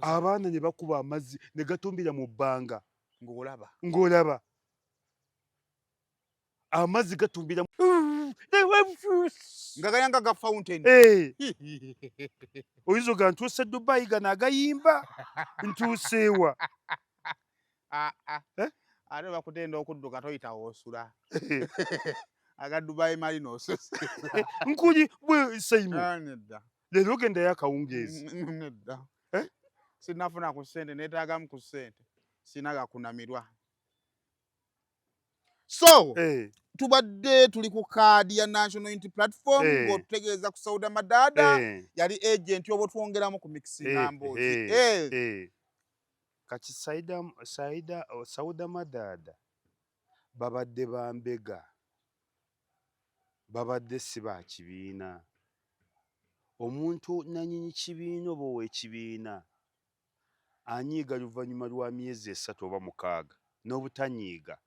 abaana ne bakuba amazzi ne gatumbira mu bbanga ng'olaba amazzi gatumbira nga gayanga ga fountain oyinza oga ntuuse Dubai gano agayimba ntuuseewa ate bakutenda okudduka toyita woosula aga Dubai mali noosose nkuli bwe Saimu leero ogendayo akawungeezi nedda sinafuna ku ssente neetaagamu ku ssente sina gakunamirwa So Eh, tubadde tuli ku kaadi ya National Unity Platform ng'otutegeeza ku Sauda Madada yali agent oba twongeramu ku Mixi Namboozi. kati Sauda Madada babadde bambega, babadde si ba kibiina. Omuntu nanyini kibiina oba ow'ekibiina anyiiga luvannyuma lwa myezi 3 oba 6 n'obutanyiiga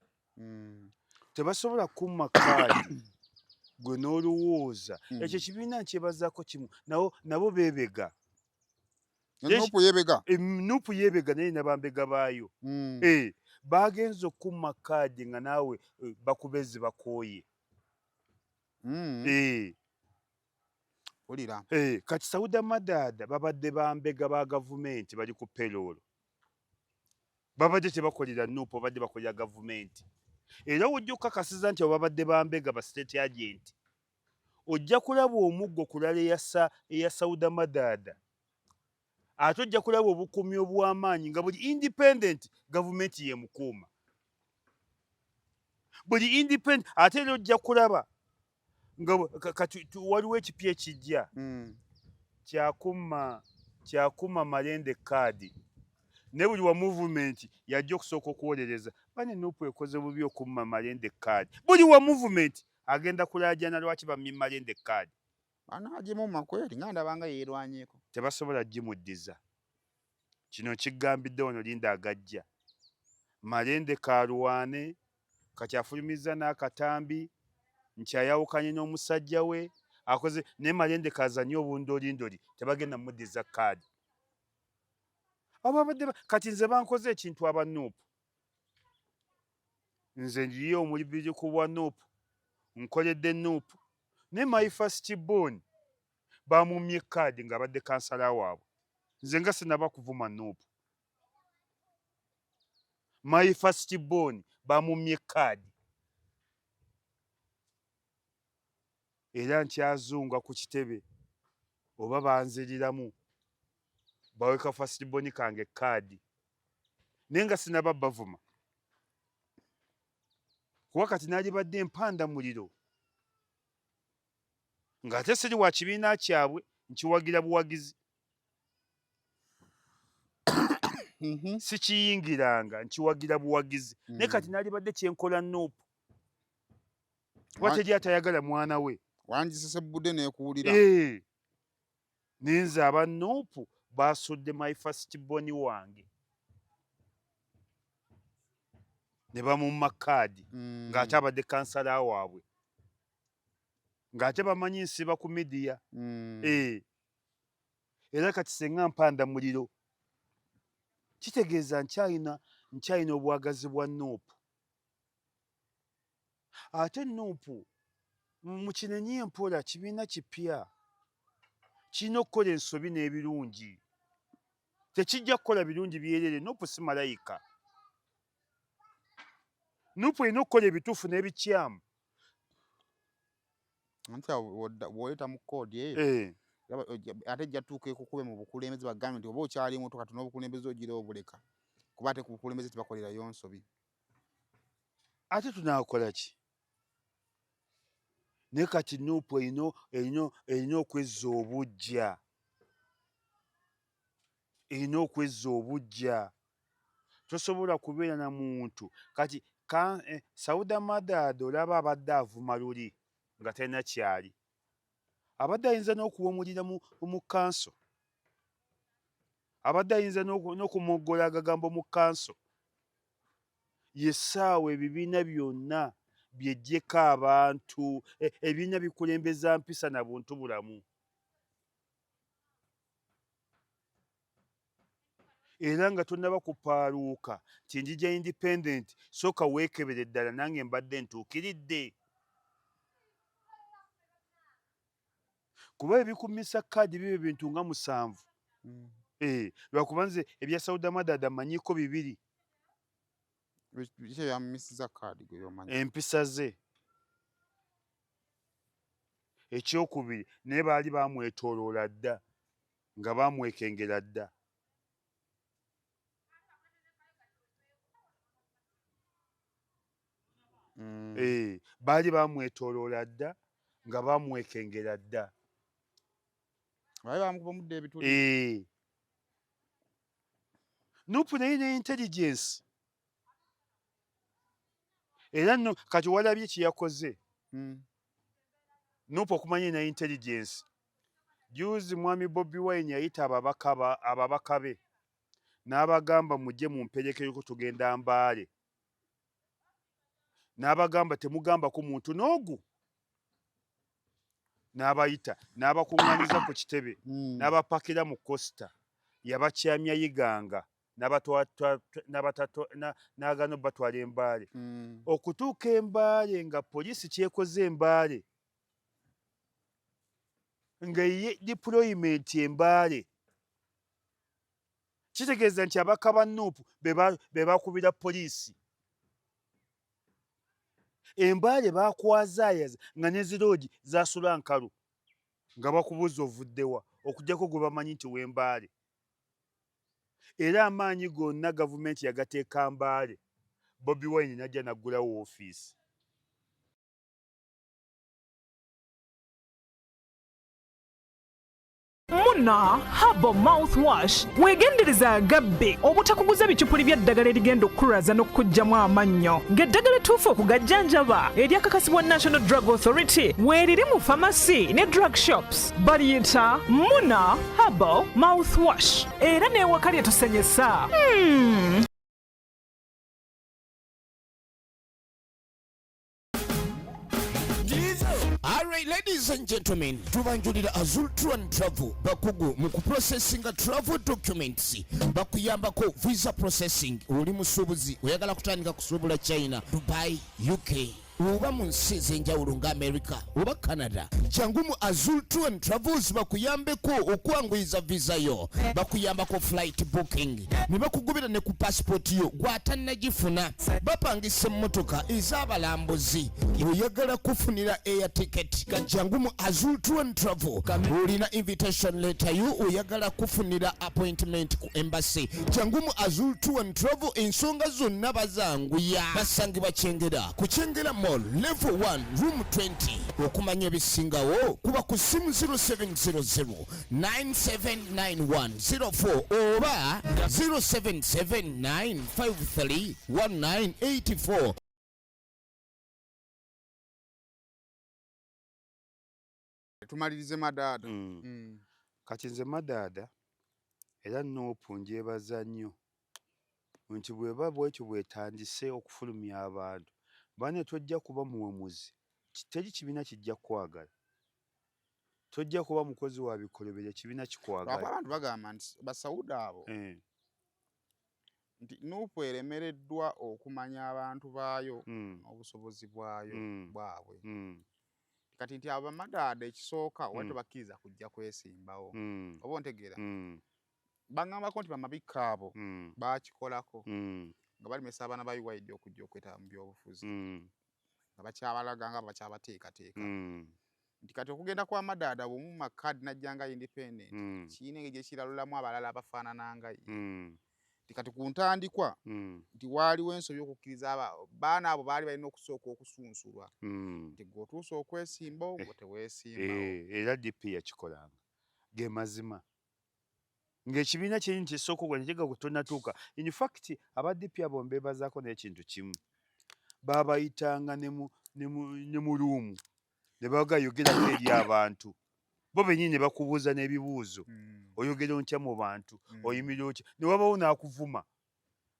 tebasobola kumma kaadi gwe n'olowooza ekyo ekibiina nkyebazaako kimu nabo beebega. Nuupu yeebega. Nuupu yeebega naye nabambega baayo. Bagenza okumma kaadi nga naawe bakube zibakooye. Olira. Kati Sauda Madada babadde bambega ba gavumenti bali ku payroll. Babadde tebakolera nuupu babadde bakolera gavumenti. Era wojja okukakasiza nti babadde bambega ba state agent. Ojja kulaba omuggo kulala eya Sauda Madada. Ate ojja kulaba obukuumi obw'amaanyi nga buli independent gavumenti ye mukuuma. Buli independent ate era ojja kulaba nga waliwo ekipya ekijja kyakumma malende kaadi. Ne buli wa movement yajja okusooka okuwolereza bane nuupu ekoze bubi okumma malende kaadi. Buli wa movement agenda kulaajana lwaki bammye malende kaadi. Anaagimumma kweri nga ndabanga yeerwanyeeko. Tebasobola gimuddiza. Kino kigambidde ono Linda agajja. Malende kalwane kati afulumiza n'akatambi nkyayawukanye n'omusajja we akoze ne malende kazanye obundolindoli tebagenda muddiza kaadi. Ababadde kati nze bankoze ekintu aba nuupu. Nze ndiyo omulibiri ku bwa nuupu nkoledde nuupu ne my first born bamumye kaadi nga badde kansala waabwe. Nze nga sinaba kuvuma nuupu. My first born bamumye kaadi. Era nkyazunga ku kitebe oba banziriramu baweka first born kange kaadi. Naye nga sinaba bavuma. Kuba kati nalibadde empanda muliro. Ng'ate siri wa kibiina kyabwe nkiwagira buwagizi. Sikiyingiranga nkiwagira buwagizi. Naye kati nalibadde kyenkola nuupu. Kuba teri atayagala mwana we. Wangisesebudde neekuwulira. Nenze aba nuupu basudde my first born wange. Ne bamumma kaadi ng'ate abadde kansala waabwe. Ng'ate bamanyi nsiba ku midiya. Era kati senga mpanda muliro. Kitegeeza nkyalina obwagazi bwa nuupu. Ate nuupu mu kinenye empola kibiina kipya. Kirina okukola ensobi n'ebirungi. Tekijja kukola birungi byerere. Nuupu si malayika. Nuupu erina okukola ebituufu n'ebikyamu. Anti bw'oyita mu koodi eyo ate ejja tuuka ekukube mu bukulembeze bagambe nti oba okyali muto kati n'obukulembeze ogira obuleka. Kuba ate ku bukulembeze tebakolerayo nsobi. Ate tunaakola ki? Naye kati nuupu erina okwezza obuggya. Erina okwezza obuggya. Tosobola kubeera na muntu. Kati Sauda Madada olaba abadde avuma luli nga talina kyali. Abadde ayinza n'okuwumulira mu kanso. Abadde ayinza n'okumoggola agagambo mu kanso. Yessaawa ebibiina byonna byeggyeko abantu. Ebibiina bikulembeza mpisa na buntu bulamu. Era nga tonnaba kupaaluuka nti njija independent sooka weekebere ddala nange mbadde ntuukiridde. Kuba ebikummisa kaadi bibyo bintu nga 7. Lwakuba nze ebya Sauda Madada mmanyiiko 2. Biki ebyamumisiza kaadi gwe by'omanyi? Empisa ze. Ekyokubiri naye baali baamwetooloola dda nga baamwekengera dda. baali bamwetooloola dda nga bamwekengera dda. Baali bamukuba omudde ebituli. Nuupu naye ne intelligence. Era no kati walabye kye yakoze. Nuupu okumanya na intelligence. Juzi mwami Bobi Wine yayita ababaka be n'abagamba mujje mumperekereko tugenda Mbaale. N'abagamba temugamba ku muntu n'ogu. N'abayita n'abakuŋŋaaniza ku kitebe n'abapakira mu Costa yabakyamya yiganga n'agano batwala Embaale. Okutuuka Embaale nga poliisi kyekoze Embaale nga ye deployment Embaale, kitegeeza nti abaka ba Nuupu be bakubira poliisi. Embaale bakwazaayaza nga ne ziroogi zasula nkalu nga bakubuuza ovuddewa okuggyako gwe bamanyi nti w'Embaale. Era amaanyi gonna gavumenti yagateeka Mbaale. Bobi Wine n'ajja n'aggulawo woofiisi. Muna Herbal Mouthwash weegendereza agabbe obutakuguza bicupuli bya ddagala erigenda okukulaza n'okuggyamu amannyo ng'eddagala ettuufu okugajjanjaba eryakakasibwa National Drug Authority weeriri mu pharmacy ne drug shops baliyita Muna Herbal Mouthwash era n'ewaka lyetusenyesa. Alright, ladies and gentlemen, tubanjulira Azul Tour and Travel bakugu mu kuprocessinga travel documents bakuyambako visa processing. Oli musuubuzi oyagala kutandika kusuubula China, Dubai, UK oba mu nsi ez'enjawulo nga America oba Canada, jangu mu Azul Tour and Travels bakuyambeko okwanguyiza visa yo, bakuyambako flight booking, ne bakugubira ne ku passport yo gw'atannagifuna, bapangisa emmotoka ez'abalambuzi, oyagala kufunira air ticket jangu mu Azul Tour and Travel. Olina invitation letter yo oyagala kufunira appointment ku embassy, jangu mu Azul Tour and Travel. Ensonga zonna bazanguya, basangibwa Kyengera ku Kyengera Mall level 1 room 20. Okumanya ebisingawo kuba ku simu 0700 979104 oba 0779531984. Tumalirize Madaada. Kati nze Madaada era Nuupu njebaza nnyo nti bweba bwekyo bwetandise okufulumya abantu bane tojja kuba muwemuzi, teri kibiina kijja kwagala, tojja kuba mukozi wa bikolobero, ekibiina kikwagala. Abantu bagamba nti basawuda abo nti Nuupu eremereddwa okumanya abantu baayo obusobozi bwayo bwabwe. Kati nti abo Madaada ekisooka oba tebakkiriza kujja kwesimbawo oba ontegeera. Bangambako nti bamabikka abo baakikolako nga balemesa abaana ba UID okujja okwetaba mu byobufuzi nga bakyabalaga nga bakyabateekateeka. Nti kati okugenda kwa Madaada bw'omu makadi najja nga independent kiina engeri gye kiralulamu abalala abafaanana nga ye. Nti kati ku ntandikwa nti waaliwo ensobi okukkiriza baana abo baali balina okusooka okusunsulwa nti gw'otuusa okwesimbawo gwe teweesimbawo. Era DP yakikolanga ge mazima ng'ekibiina kiri nti esooka ogwa nekigga kutonatuuka. In fact aba DP abo mbeebazaako n'ekintu kimu, baabayitanga ne mu luumu ne bagayogera eri abantu bo bennyini ne bakubuuza n'ebibuuzo, oyogera ontya mu bantu, oyimira otya, ne wabawo n'akuvuma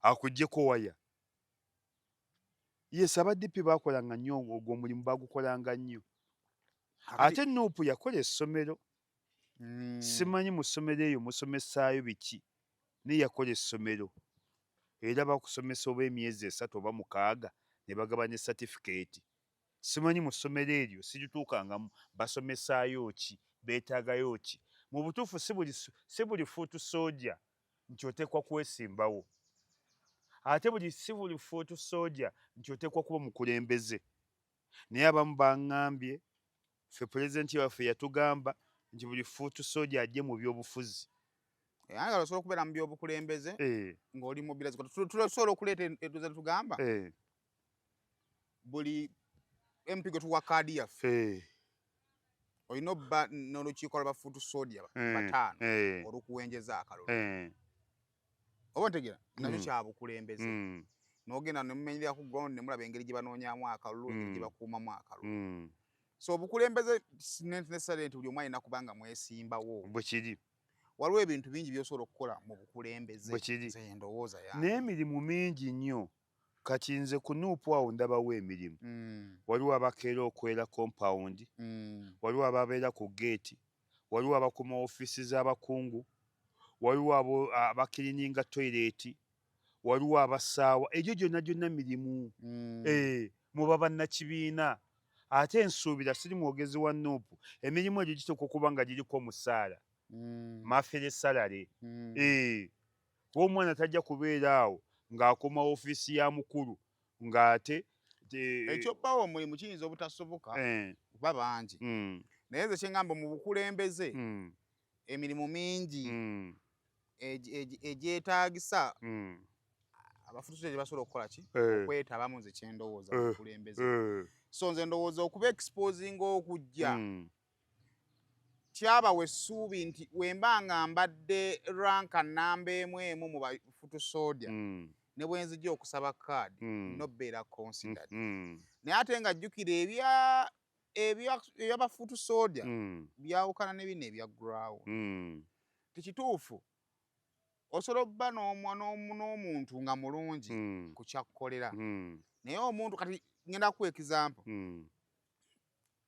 akuggyeko waya. Yes, aba DP baakolanga nnyo ogwo omulimu, bagukolanga nnyo. Ate Nuupu yakola essomero. Simanyi mu ssomero eyo musomesaayo biki, naye yakola essomero era bakusomesa oba emyezi 3 oba 6 ne bagaba ne certificate. Simanyi mu ssomero eryo sirituukangamu basomesaayo ki, beetaagayo ki. Mu butuufu si buli fuutu sooja nti oteekwa kwesimbawo, ate si buli fuutu sooja nti oteekwa kuba mukulembeze. Naye abamu baŋŋambye, ffe pulezidenti waffe yatugamba nti buli fuutu sooja ajje mu byobufuzi. Nga osobola okubeera mu byobukulembeze ng'oli mobilize. Tusobola okuleeta eddooza litugamba buli MP gwe tuwa kaadi yaffe olina obba n'olukiiko lw'abafuutu sodia bataano olukuwenjeza akalulu oba ntegera nakyo kya bukulembeze n'ogenda ne mumenyerera ku ground ne mulaba engeri gye banoonyaamu akalulu engeri gye bakuumamu akalulu so obukulembeze necessarily nti buli omu alina kubanga mwesimbawo bwe kiri waliwo ebintu bingi by'osobola okukola mu bukulembeze nze ndowooza yange n'emirimu mingi nnyo kati nze ku Nuupu awo ndabawo emirimu waliwo abakeera okwera compound waliwo ababeera ku geeti waliwo abakuma ofiisi z'abakungu waliwo abakirininga toilet waliwo abasaawa egyo gyonna mirimu muba bannakibiina ate nsuubira siri mwogezi wa Nuupu emirimu egyo giteekwa okuba nga giriko omusaala mafere salary omwana tajja kubeera awo ng'akoma ofiisi ya mukulu ng'ate ekyobbawo omulimu kiyinza obutasoboka kuba bangi naye nze kyengamba mu bukulembeze emirimu mingi egyetaagisa abafutuso gye basobola okukola ki okwetabamu nze kyendowooza mu bukulembeze so nze ndowooza okuba exposinga okujja kyabawa essuubi nti wemba nga mbadde ranka namba emu mu bafutu sodia ne bwe nzijja okusaba kaadi nobbeera considered naye ate nga jjukira ebyabafutu sodia byawukana ne bino ebya ground tikituufu osobola obba n'omuntu nga mulungi ku kyakkolera naye omuntu kati ngenda kuwa example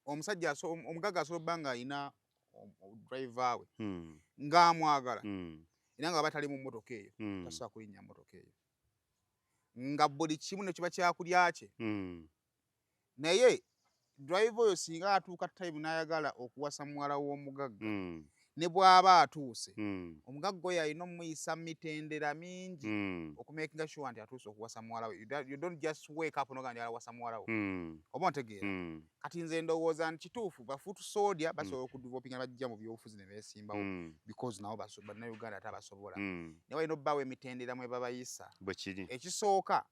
omusajja omugagga asobola obba nga alina driver we ng'amwagala era nga baba tali mu mmotoka eyo tasobola kulinnya mmotoka eyo nga buli kimu ne kiba kyakulya kye naye driver oyo singa atuuka time n'ayagala okuwasa muwala w'omugagga ne bw'aba atuuse omugagga oyo alina omuyisa mitendera mingi okumakinga sure nti atuuse okuwasa muwala we you don't just wake up noga njala wasa muwala we oba ontegeera kati nze ndowooza nti kituufu bafutu sodia basobola okudevelopinga bajja mu byobufuzi ne beesimbawo because nabo bannayuganda tabasobola naye balina obbaawo emitendera mwe babayisa ekisooka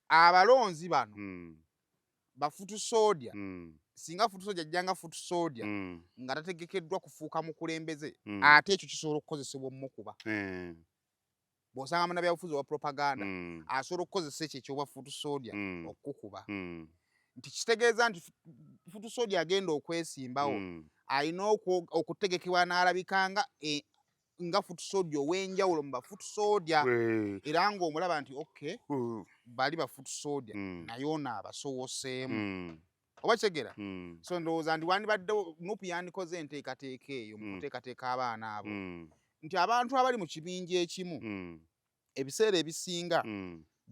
abalonzi bano bafutu sodia singa futu sodia ajjanga futu sodia nga tategekeddwa kufuuka mukulembeze ate ekyo kisobola okukozesebwa omukuba bw'osanga munnabyabufuzi owa propaganda asobola okukozesa ekyo ekyobwa futu sodia okukuba nti kitegeeza nti futu sodia agenda okwesimbawo alina okutegekebwa n'alabikanga nga futu sodia ow'enjawulo mu bafutu sodia era ng'omulaba nti okay bali bafutu sodia naye ono abasowoseemu oba kitegera so ndowooza nti wandibadde Nuupu yandikoze enteekateeka eyo mu kuteekateeka abaana abo nti abantu abali mu kibinja ekimu ebiseera ebisinga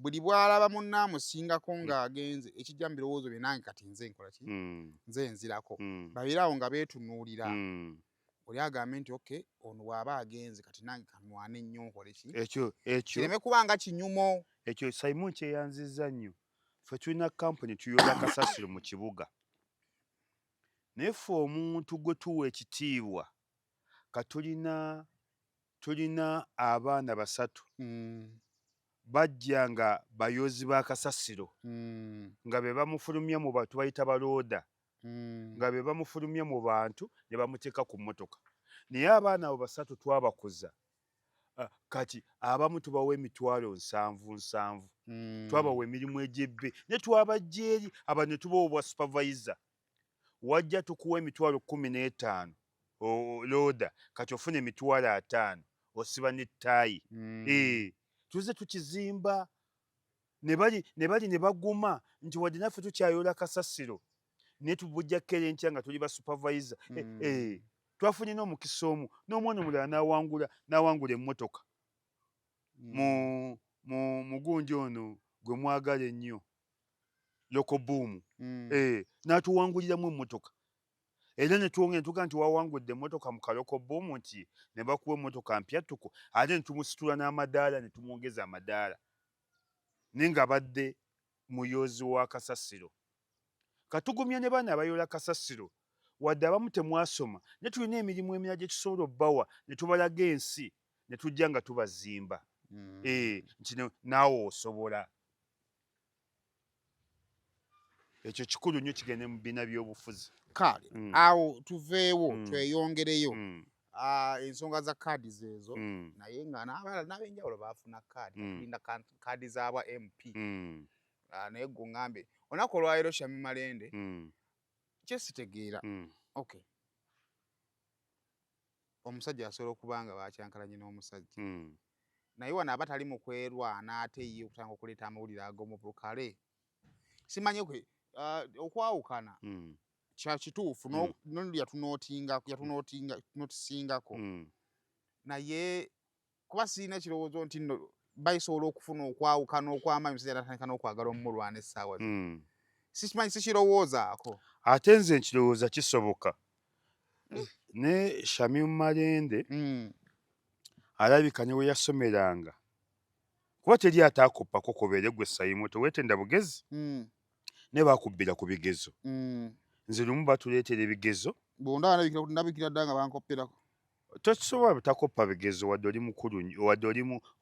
buli bw'alaba munne amusingako ng'agenze ekijja mu birowoozo bye nange kati nze nkola ki nze nzirako babeere awo nga beetunuulira oli agambe nti okay ono bw'aba agenze kati nange kanwane nnyo nkole ki kireme kuba nga kinyumo ekyo Simon kyeyanzizza nnyo ffe tulina kampuni tuyoola kasasiro mu kibuga naye ffe omuntu gwe tuwa ekitiibwa tulina abaana 3 bajja nga bayoozi ba kasasiro nga be bamufulumya mu bantu bayita balooda nga be bamufulumya mu bantu ne bamuteeka ku mmotoka naye abaana abo 3 twabakuza kati abamu tubawa emitwalo 7 twabawa emirimu egy'ebbe ne twabajja eri aba ne tubawa obwa supervisor wajja tukuwa emitwalo 15 looda kati ofuna emitwalo 5 osiba n'ettaayi tuze tukizimba ne bali ne baguma nti wadde naffe tukyayoola kasasiro naye tubujjako era enkya nga tuli ba supervisor twafunye n'omukisa omu n'omwana omulala n'awangula emmotoka mu mugunja ono gwe mwagala ennyo lokobuumu n'atuwanguliramu emmotoka era ne twongera tugaa nti wawangudde emmotoka mu kalokobuumu nti ne bakuwa emmotoka mpyattuku ate ne tumusitula n'amadaala ne tumwongeza amadaala naye nga badde muyoozi wa kasasiro katugumya ne baana abayoola kasasiro wadde abamu temwasoma naye tulina emirimu emirala gye tusobola obbawa ne tubalaga ensi ne tujja nga tubazimba nti naawe osobola ekyo kikulu nnyo kigende mu bibiina by'obufuzi. kale Mm. awo tuveewo Mm. tweyongereyo Mm. ensonga za kaadi zeezo Mm. naye nga n'ab'enjawulo baafuna kaadi Mm. tulinda kaadi z'abwa MP. Mm. Naye gwe olunaku olwaleero Shamim Malende Mm. kyesitegeera Mm. okay omusajja asobola okuba nga bakyankalanye n'omusajja Mm. naye wano aba tali mu kwerwana ate ye okutanga okuleeta amawulire ag'omubukale simanyi kwe okwawukana Mm. kya kituufu Mm. noli yatunotisingako Mm. naye kuba sirina ekirowoozo nti nno bayisobola okufuna okwawukana okw'amaanyi omusajja natandika n'okwagala omumulwana essaawa zino. Mm. Sikimanyi sikirowoozaako. Ate nze nkirowooza kisoboka. Ne Shamim Malende alabika ne we yasomeranga kuba teri atakuppako kobeere gwe Sayimu teweetenda bugezi ne bakubbira ku bigezo. Nze lumu batuleetera ebigezo ndabikira dda nga bankopperako. tokisobola butakoppa bigezo wadde oli mukulu wadde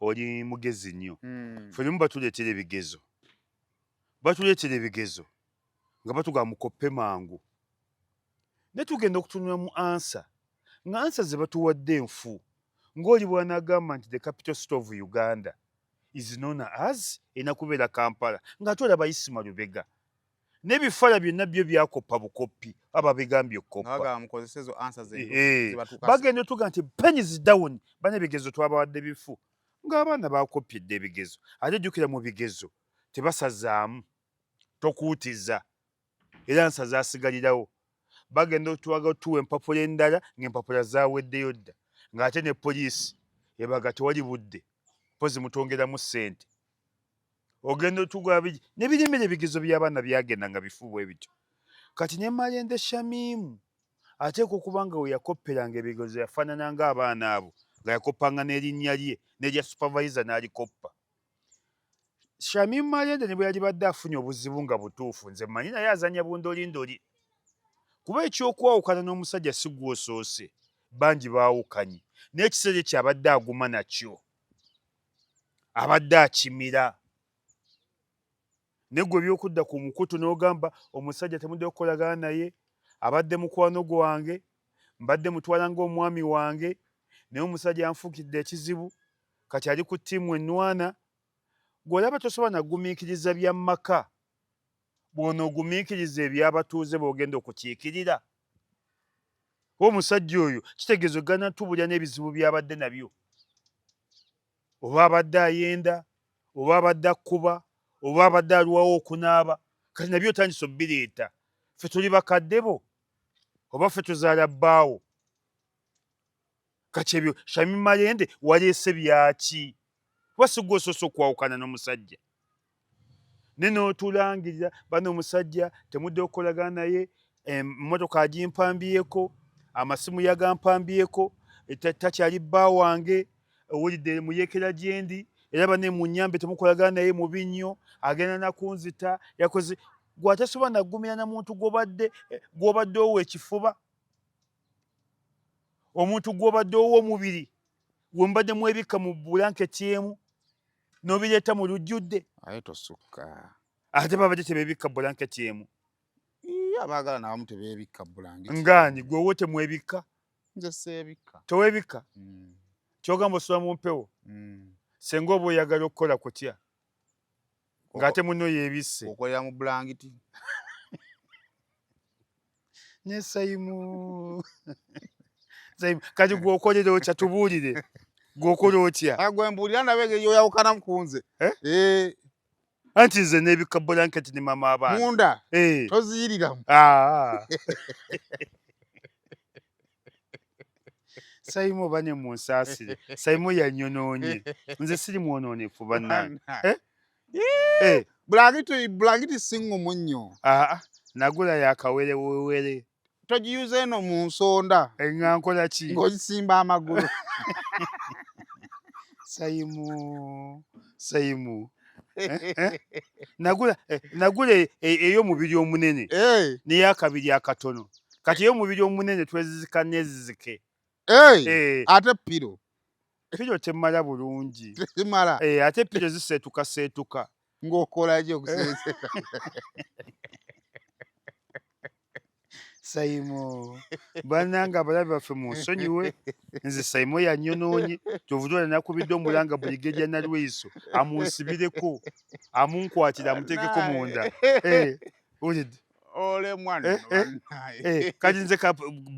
oli mugezi nnyo. Ffe lumu batuleetera ebigezo nga batugamba mukoppe mangu ne tugenda okutunula mu ansa nga ansa ze batuwadde enfu ng'oli bwanagamba nti the capital city of Uganda is known as enakubeera Kampala ng'ate olaba Isima Lubega n'ebifaala byonna byo byakoppa bukoppi aba bigambye okoppa bagenda otuga nti pennies down bane ebigezo twabawadde bifu ng'abaana bakoppyedde ebigezo ate jjukira mu bigezo tebasazaamu tokuutiza era nsa zaasigalirawo bagenda otuwaga otuwa empapula endala ng'empapula zaaweddeyo dda ng'ate ne poliisi ebaga tewali budde mpozi mutongeramu ssente ogenda otugwa bigi n'ebirimira ebigezo by'abaana byagenda nga bifuubwe bityo kati ne Malende Shamimu ateeka okuba nga we yakopperanga ebigezo yafaanana ng'abaana abo nga yakoppanga n'erinnya lye n'erya supervisor n'alikoppa. Shamim Malende ne bwe yali badde afunye obuzibu nga butuufu nze mmanyi naye azannya bundolindoli kuba ekyokwawukana n'omusajja si gw'osoose bangi baawukanye n'ekiseera ekyo abadde aguma nakyo abadde akimira ne gwe by'okudda ku mukutu n'ogamba omusajja temudde okukolagana naye abadde mukwano gwange mbadde mutwala ng'omwami wange naye omusajja yanfuukidde ekizibu kati ali ku ttiimu ennwana gw'olaba tosobola nagumiikiriza bya mmaka bw'onoogumiikiriza eby'abatuuze bw'ogenda okukiikirira omusajja oyo kitegeezo ganatubulya n'ebizibu by'abadde nabyo oba abadde ayenda oba abadde akkuba oba abadde alwawo okunaaba kati nabyo otandise obbireeta ffe tuli bakadde bo oba ffe tuzaala bbaawo kati ebyo Shamim Malende waleese byaki kuba si gwe osoose okwawukana n'omusajja ne n'otulangirira bano omusajja temudde okukolagana naye emmotoka agimpambyeko amasimu yagampambyeko takyali bba wange owulidde muyeekera gye ndi era bane mu nnyambe temukolagana naye mubi nnyo agenda nakunzita yakoze gwe atasobola nagumira na muntu gw'obadde owa ekifuba omuntu gw'obadde owa omubiri gwe mubadde mwebikka mu bulanketi emu n'obireeta mu lujjudde aye tosukka ate babadde tebeebikka bulanketi emu abaagala n'abamu tebeebikka bulangiti ngaani gwewo temwebikka nze seebikka teweebikka kyogamba osula mu mpewo senga oba oyagala okukola kutya ng'ate muno yeebisse okolera mu bulangiti ne Sayimu kati gw'okolera otya tubuulire gw'okola otya gwe mbuulira nabe engeri yoyawukanamu ku nze anti nze n'ebikka bulanketi ne mama abaana munda toziyiriramu Sayimu oba ne munsaasire Sayimu yanyonoonye nze siri mwonoonefu bannange bulangiti siŋŋumu nnyo nagula yakawerewere togiyuza eno mu nsonda nga nkola ki ng'ogisimba amagulu Sayimu nagula ey'omubiri omunene n'eyakabiri akatono kati ey'omubiri omunene twezizika n'ezizike ate piro temala bulungi temala ate piro ziseetuka ng'okolaki okuseeseka Saimo bannanga abalabe baffe munsonyiwe nze Saimo yannyonoonye kyovudde nakubidde omulanga Brigadier Nalweyiso amunsibireko amunkwatira amuteekeko munda wulidde ole mwana kati nze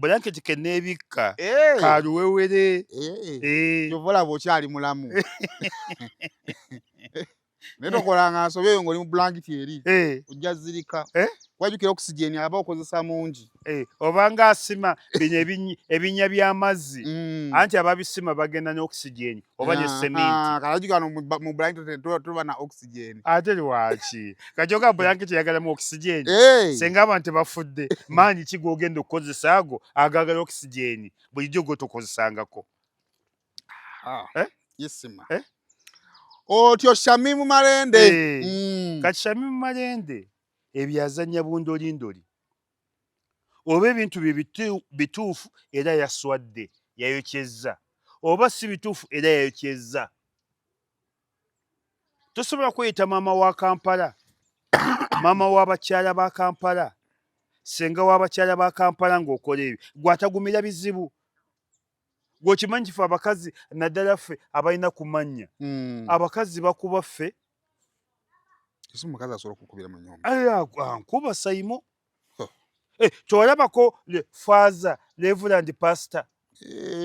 blanketi ke neebikka kaluwewere kyovulaba okyali mulamu naye tokolanga nsobeyo ng'oli mu blanketi eri ojja zirika wajjukira oxygen aba okozesa mungi obanga asima bino ebinnya by'amazzi anti ababisima bagenda ne oxygen oba ne sementi kalajukano mu blanketi tuba na oxygen ate lwaki kajoga blanketi yagalamu oxygen senga abantu tebafudde maanyi ki g'ogenda okukozesa ago agagala oxygen bulijjo gotokozesangako yesima otyo Shamimu Malende kati Shamimu Malende ebyazanya bundolindoli oba ebintu bye bituufu era yaswadde yayokyezza oba si bituufu era yayokyezza tosobola kweyita maama wa Kampala maama w'abakyala ba Kampala senga w'abakyala ba Kampala ng'okola ebyo gwatagumira bizibu gwokimanyi kife abakazi naddala ffe abalina kumanya abakazi bakuba ffe omukazi asobola okukubira mu nnyumba nkuba Saimo kyolabako Father Reverend Pastor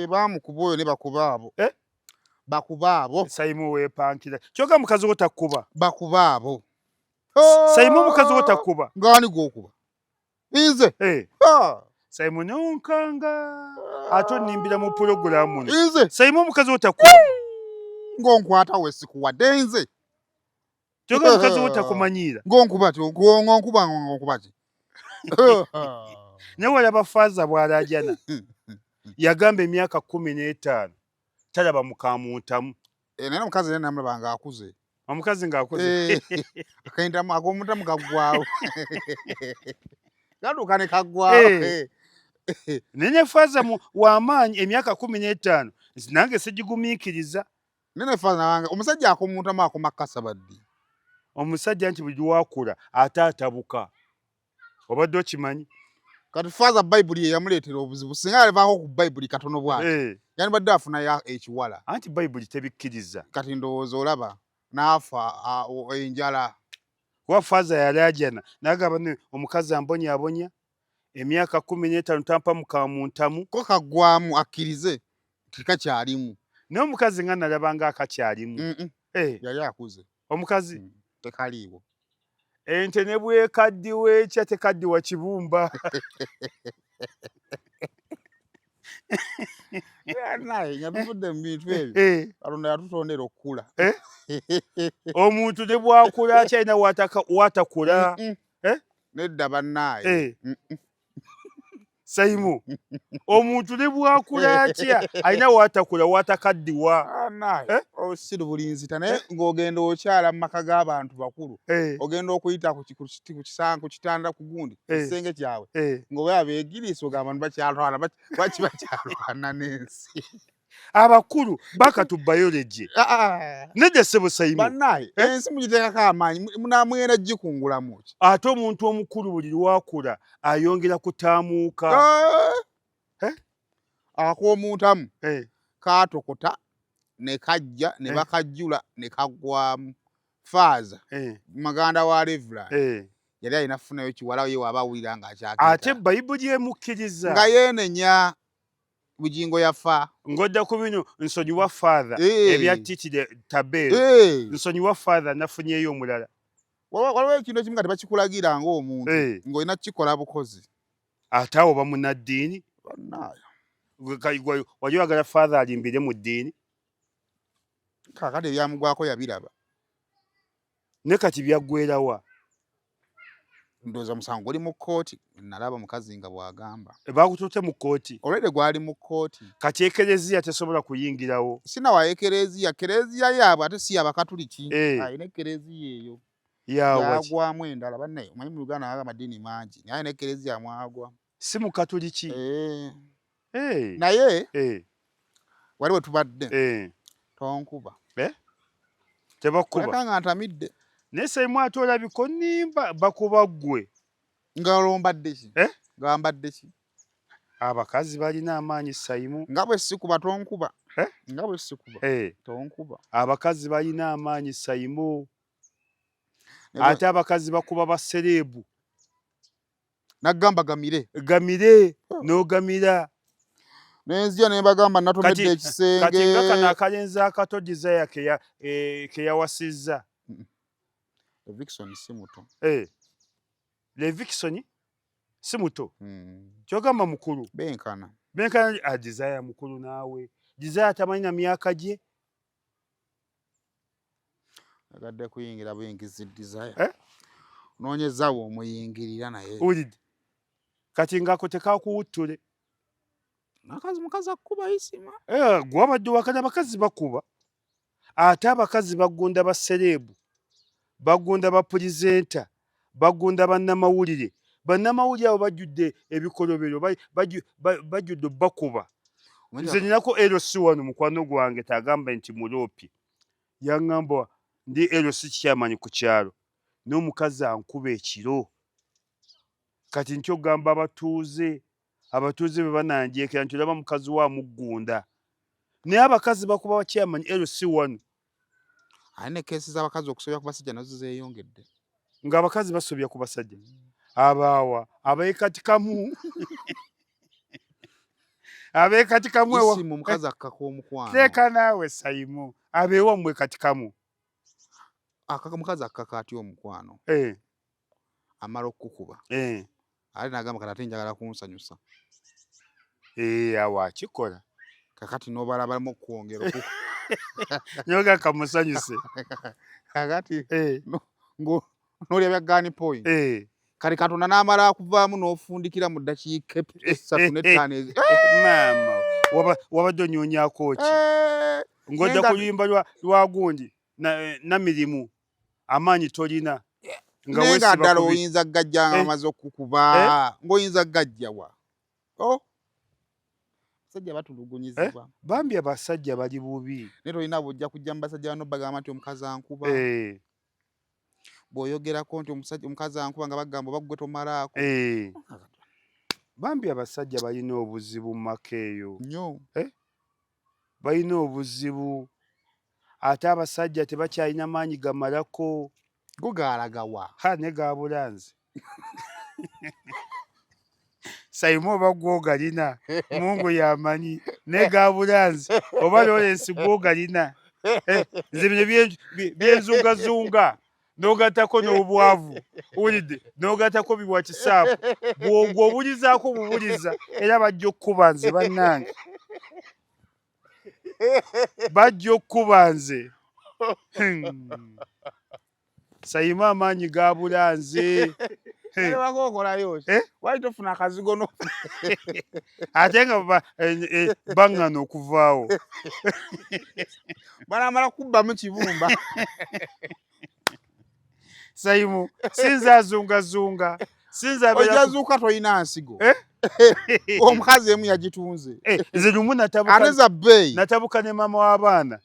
bamukuba oyo ne bakuba abo Saimo weepankira kyoga mukazi wo takkuba bakuba abo Saimo mukazi wo takkuba ngani gwokuba nze Saimo nonkanga ate onimbira mu pulogulaamu nze Saimo mukazi wo takkuba ng'onkwata wesikuwadde nze kyoga mukazi wo takumanyiira ng'onkuba ki ne walaba Father bw'alaajana yagamba emyaka 15 talaba mukamuntamu naye omukazi naye namulabanga akuze omukazi ng'akuze akaintamu ak'omutamu kaggwawo gaduka ne kaggwawo nene Father w'amaanyi emyaka 15 nange sigigumiikiriza nene Father nawange omusajja ak'omutamu akomakasa baddi omusajja nti buli lwakula ate atabuka obadde okimanyi kati Father Bayibuli ye yamuleetera obuzibu singa alivaako ku Bayibuli katono bwati yandibadde afunayo ekiwala anti Bayibuli tebikkiriza kati ndowooza olaba n'afa enjala kuba Father yalaajana n'agamba omukazi ambonyabonya emyaka 15 tampa mukamuntamu ko kaggwamu akkirize tikakyalimu naye omukazi nga nalabanga akakyalimu yali akuze omukazi tekaliiwo ente ne bwekaddiwa ekya tekaddiwa kibumba naye nga tuvudde mu bintu ebyo Katonda yatutondera okukula omuntu ne bwakula akyalina watakula nedda bannaaye Saimo omuntu ne bwakula atya alina watakula watakaddiwa osiru bulinzita naye ng'ogenda okyala mu maka g'abantu bakulu ogenda okuyita ku kitanda ku gundi ekisenge kyabwe ng'oba abeegiriisa ogamba bakyalwana baki bakyalwana n'ensi abakulu bakatu biology nedda ssebo Saimo bannaaye ensi mugiteekako amaanyi munamwenda gikungulamu ki ate omuntu omukulu buli lwakula ayongera kutaamuuka ak'omutamu kaatokota ne kajja ne bakajjula ne kaggwamu Father maganda wa Reverend yali alina kufunayo kiwala ye waaba awulira ng'akyakita ate Bayibuli emukkiriza nga yeenenya bugingo yafa ngodda ku bino nsonyiwa Father ebyatitire tabeero nsonyiwa Father nafunyeyo omulala waliwo ekintu ekimu nga tebakikulagira ng'omuntu ng'olina kukikola bukozi ate awo bamunaddiini wali oyagala Father alimbire mu ddiini kaakati ebyamugwako yabiraba ne kati byaggwerawa ndowooza musango guli mu kkooti nalaba mukazi nga bw'agamba bagututte mu kkooti olwedde gwali mu kkooti kati ekereziya tesobola kuyingirawo sinawa ekereziya yaabwe ate si yabakatuliki ayina ekereziya eyo yagwamu endala bannaye omanyi mu Uganda naga amadiini mangi naye ayina ekereziya mwagwa si mukatuliki naye wali we tubadde tonkuba tebakuba nga ntamidde naye Saimo ate olabika onnimba bakuba ggwe nga olombadde ki Gambadde ki? Abakazi balina amaanyi Saimu. Nga bwe sikuba tonkuba. Eh? Nga bwe sikuba tonkuba. Abakazi balina amaanyi Saimu. Ate abakazi bakuba basereebu. Nagamba gamire. Gamire n'ogamira. Nenzija ne bagamba natomedde ekisenge. Kati nga kano akalenzi akato Desire ke yawasizza. Levikson si muto. Levikson si muto. Kyogamba mukulu. Benkana Desire mukulu naawe. Desire tamanyi na myaka gye. Agadde kuyingira buyingizi Desire. Noonyezaawo omuyingirira naye. Ulidde. Kati ngako tekakuwuttule. Mukazi akuba isima. Gwabadde wakana abakazi bakuba. Ate abakazi bagunda basereebu. Bagunda bapulizenta. Bagunda bannamawulire. Bannamawulire abo bajjudde ebikolobero. Bajjudde bakuba. Nze ninako LC1 mukwano gwange tagamba nti muloopi. Yaŋŋamba ndi LC kyamanyi ku kyalo. N'omukazi ankuba ekiro. Kati nkyo gamba abatuuze be bananjeekera nti olaba mukazi wa muggunda. Naye abakazi bakuba bakyamanyi LC1. Ate ne keesi z'abakazi okusobya ku basajja nazo zeeyongedde. Ng'abakazi basobya ku basajja. Abaawa abeekatikamu. Abeekatikamu ewa. Isimu omukazi akkaka omukwano. Teeka naawe Saimu. Abeewa mwekatikamu. Omukazi akkaka atya omukwano. Amala okukuba. Ate n'agamba kati ate njagala kunsanyusa. Awo akikola. Kakati n'obala balimu okwongera nyoga kamusanyuse. Kakati n'olya bya Gun Point. Kale Katonda n'amala akuvaamu n'ofundikira mu ddakiika 35. Maama wabadde onyonyako ki? Ng'odda ku luyimba lwa gundi na mirimu amaanyi tolina. Nga ddala oyinza gajja nga amaze okukuba. Ng'oyinza gajja wa? Basajja batulugunyizibwa. Bambi abasajja bali bubi. Naye tolina bw'ojja kujja mu basajja bano bagamba nti omukazi ankuba. Bw'oyogerako nti omukazi ankuba nga bagamba oba ggwe tomalaako. Bambi abasajja balina obuzibu mu maka eyo. Nnyo. Balina obuzibu. Ate abasajja tebakyalina maanyi gamalako. Go gaalagawa. Ne gaabulanze. Saimu oba gwogalina. Mungu yamanyi. Ne gaabulanze. Oba Lawrence gwogalina. Nze bino byenzungazunga. N'ogattako n'obwavu. Wulidde? N'ogattako biwa kisaafu. Bw'obulizaako bubuliza. Era bajja okkuba nze bannange. Bajja okkuba nze. Saimu amaanyi gaabula nze. Wakokolayo ki? Wali tofuna akazigo no. Ate nga baŋŋana okuvaawo. Banamala kubbamu kibumba. Saimu sinza azungazunga. Ojazuuka toyina nsigo. Omukazi emu yagitunze. Nze lumu natabuka ne maama w'abaana.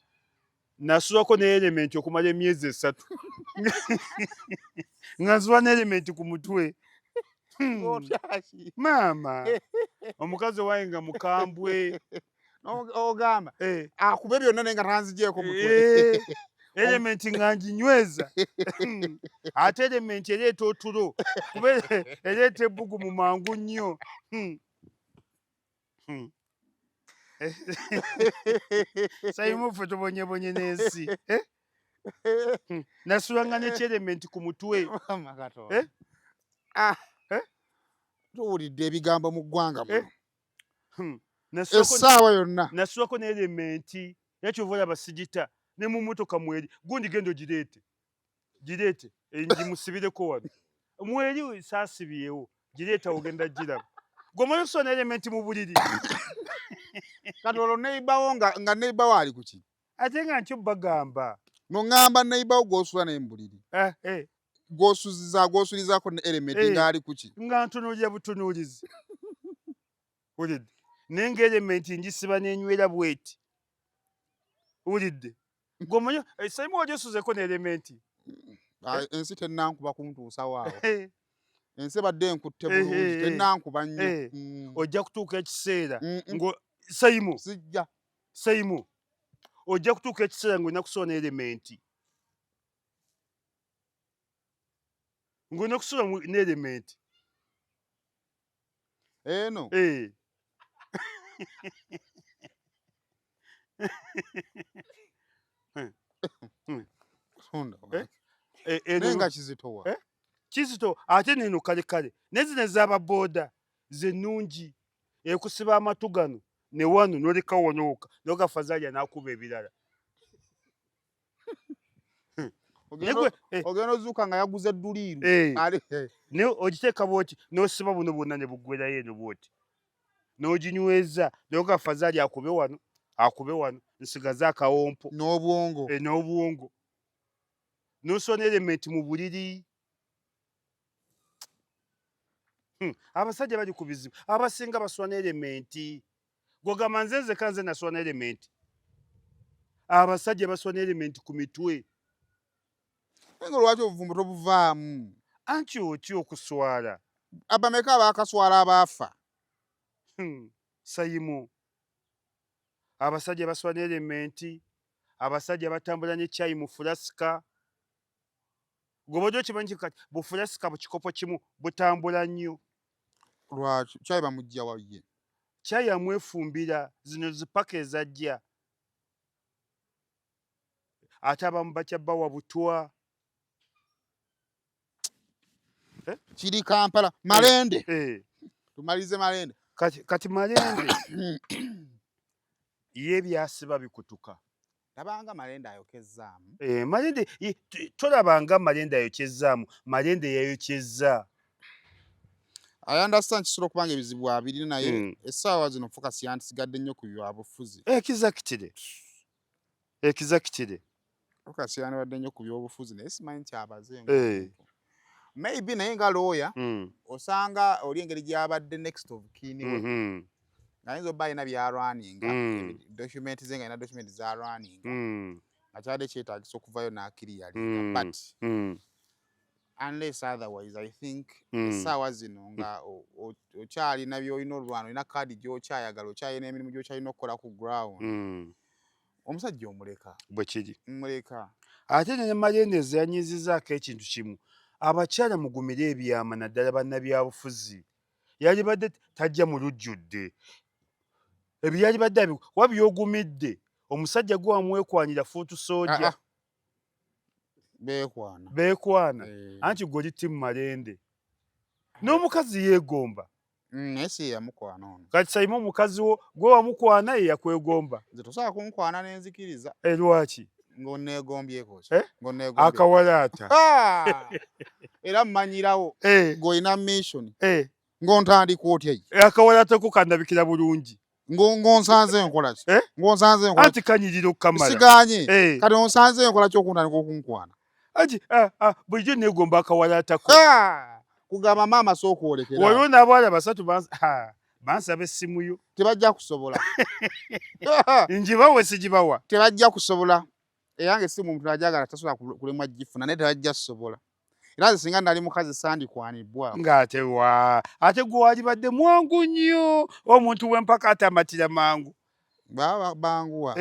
Nasulako ne Element okumala emyezi 3. Nga nsuba ne Element ku mutwe. Maama. Omukazi owange nga mukambwe. Ogamba. Akube byonna naye nga tanzigyeko mutwe. Element nga nginyweza. Ate Element ereeta otulo. Kuba ereeta ebbugumu mangu nnyo. Saimu ffe tubonyebonye n'ensi. Nasulanga ne Element ku mutwe. Tuwulidde ebigambo mu ggwanga muno. Essaawa yonna. Nasulako ne Element. Yakyova olaba sigita. Ne mu mmotoka mweri. Gundi genda ogireete. Gireete. Ngimusibireko wano. Mweri saasibyewo. Gireeta ogenda giraba. Gwomanyi okusona Element mu buliri. Kati olwo neibawo nga neibawo ali ku ki? Ate nga nkyo bagamba. N'oŋŋamba neibawo gw'osula naye mu buliri. Gw'osulizaako ne Element ng'ali ku ki? Nga ntunuulira butunuulizi. Wulidde? Naye nga Element ngisiba n'enywera bweti. Wulidde? Gw'omanyi Saimu wali osuzeeko ne Element. Ensi tennankuba kuntuusawo awo. ensi badde nkutte bulungi tennankuba nnyo. ojja kutuuka ekiseera Mm-mm. Saimu Sijja. Saimu ojja kutuuka ekiseera ng'olina kusula n'elementi ng'olina kusula n'elementi Eno. Nenga kizitowa. Kizito ate neno kale kale nezino ez'ababooda zennungi ekusiba amatu gano ne wano n'oleka wonooka noga Fazalya n'akuba ebirala. Ogenda ozuuka nga yaguze edduliiru. Ne ogiteeka bwoti n'osiba buno bwonna ne buggwerayo eno bwoti n'oginyweza noga Fazalya akube wano nsigaze akawompo n'obwongo. N'obwongo n'osona elementi mu buliri. Abasajja bali ku bizibu abasinga baswana elementi gwogamba nze kanze naswana elementi abasajja baswana elementi ku mitwe. Nga lwaki obuvumbu tobuvaamu? Anti otya okuswala abameka abaakaswala abaafa. Saimu abasajja baswana elementi abasajja batambula ne caayi mu fulasika. Gobojo kimanyi kati bufulasika bukikopo kimu butambula nnyo. Lwaki caayi bamujja waye? Caayi amwefumbira zino zipaka ezajja ate abamu bakyabbawa butwa. Kiri Kampala. Malende. Tumalize Malende. Kati Malende ye byasiba bikutuka. Tabanga Malende ayokezzaamu. Malende tolabanga Malende ayokezzaamu. Malende yayokezza. I understand kisobola okubanga ebizibu abiri naye essaawa zino focus yantisigadde nnyo ku byobufuzi. Exactly. Focus yantibadde nnyo ku byobufuzi naye simanyi nti abaze. Maybe naye nga lawyer osanga oli engeri gy'abadde next of kin we. Ayinza obba alina byalwaninga document ze nga alina document zalwaninga akyadde kyetaagisa okuvayo n'akiriyalinga but unless otherwise I think essaawa zino nga okyalina by'olina olwana olina kaadi gy'okyayagala okyalina emirimu gy'okyalina okukola ku ground omusajja omuleka bwe kiri muleka. ate ne Malende zeyanyizizaako ekintu kimu abakyala mugumire ebyama naddala bannabyabufuzi yali badde tajja mu lujjudde ebyali badde wabyogumidde omusajja gwe wamwekwanira fuutu soja beekwana anti gwe timu Malende n'omukazi yeegomba esi yamukwana ono kati Saimu omukazi wo gwe wamukwana ye yakwegomba nze tosobola kunkwana n'enzikiriza lwaki ng'oneegombyeko akawalaata era mmanyirawo ng'olina mission ng'ontandika otya akawalaata ko kandabikira bulungi ng'onsanze nkola ki ng'onsanze nkola anti kanyirira okukamala siganye kati onsanze nkola ki okuntandika okunkwana anti bulijjo neegomba akawalaata ko kugamba maama sooka olekera waliwo n'abawala basatu bansaba essimu yo tebajja kusobola ngibawe sigibawa tebajja kusobola era ng'essimu omuntu ajagala tasobola kulemwa gifuna naye tebajja kusobola era nze singa nali mukazi sandikwanibwa ng'ate ate gwe walibadde mwangu nnyo omuntu w'empaka atamatira mangu baba banguwa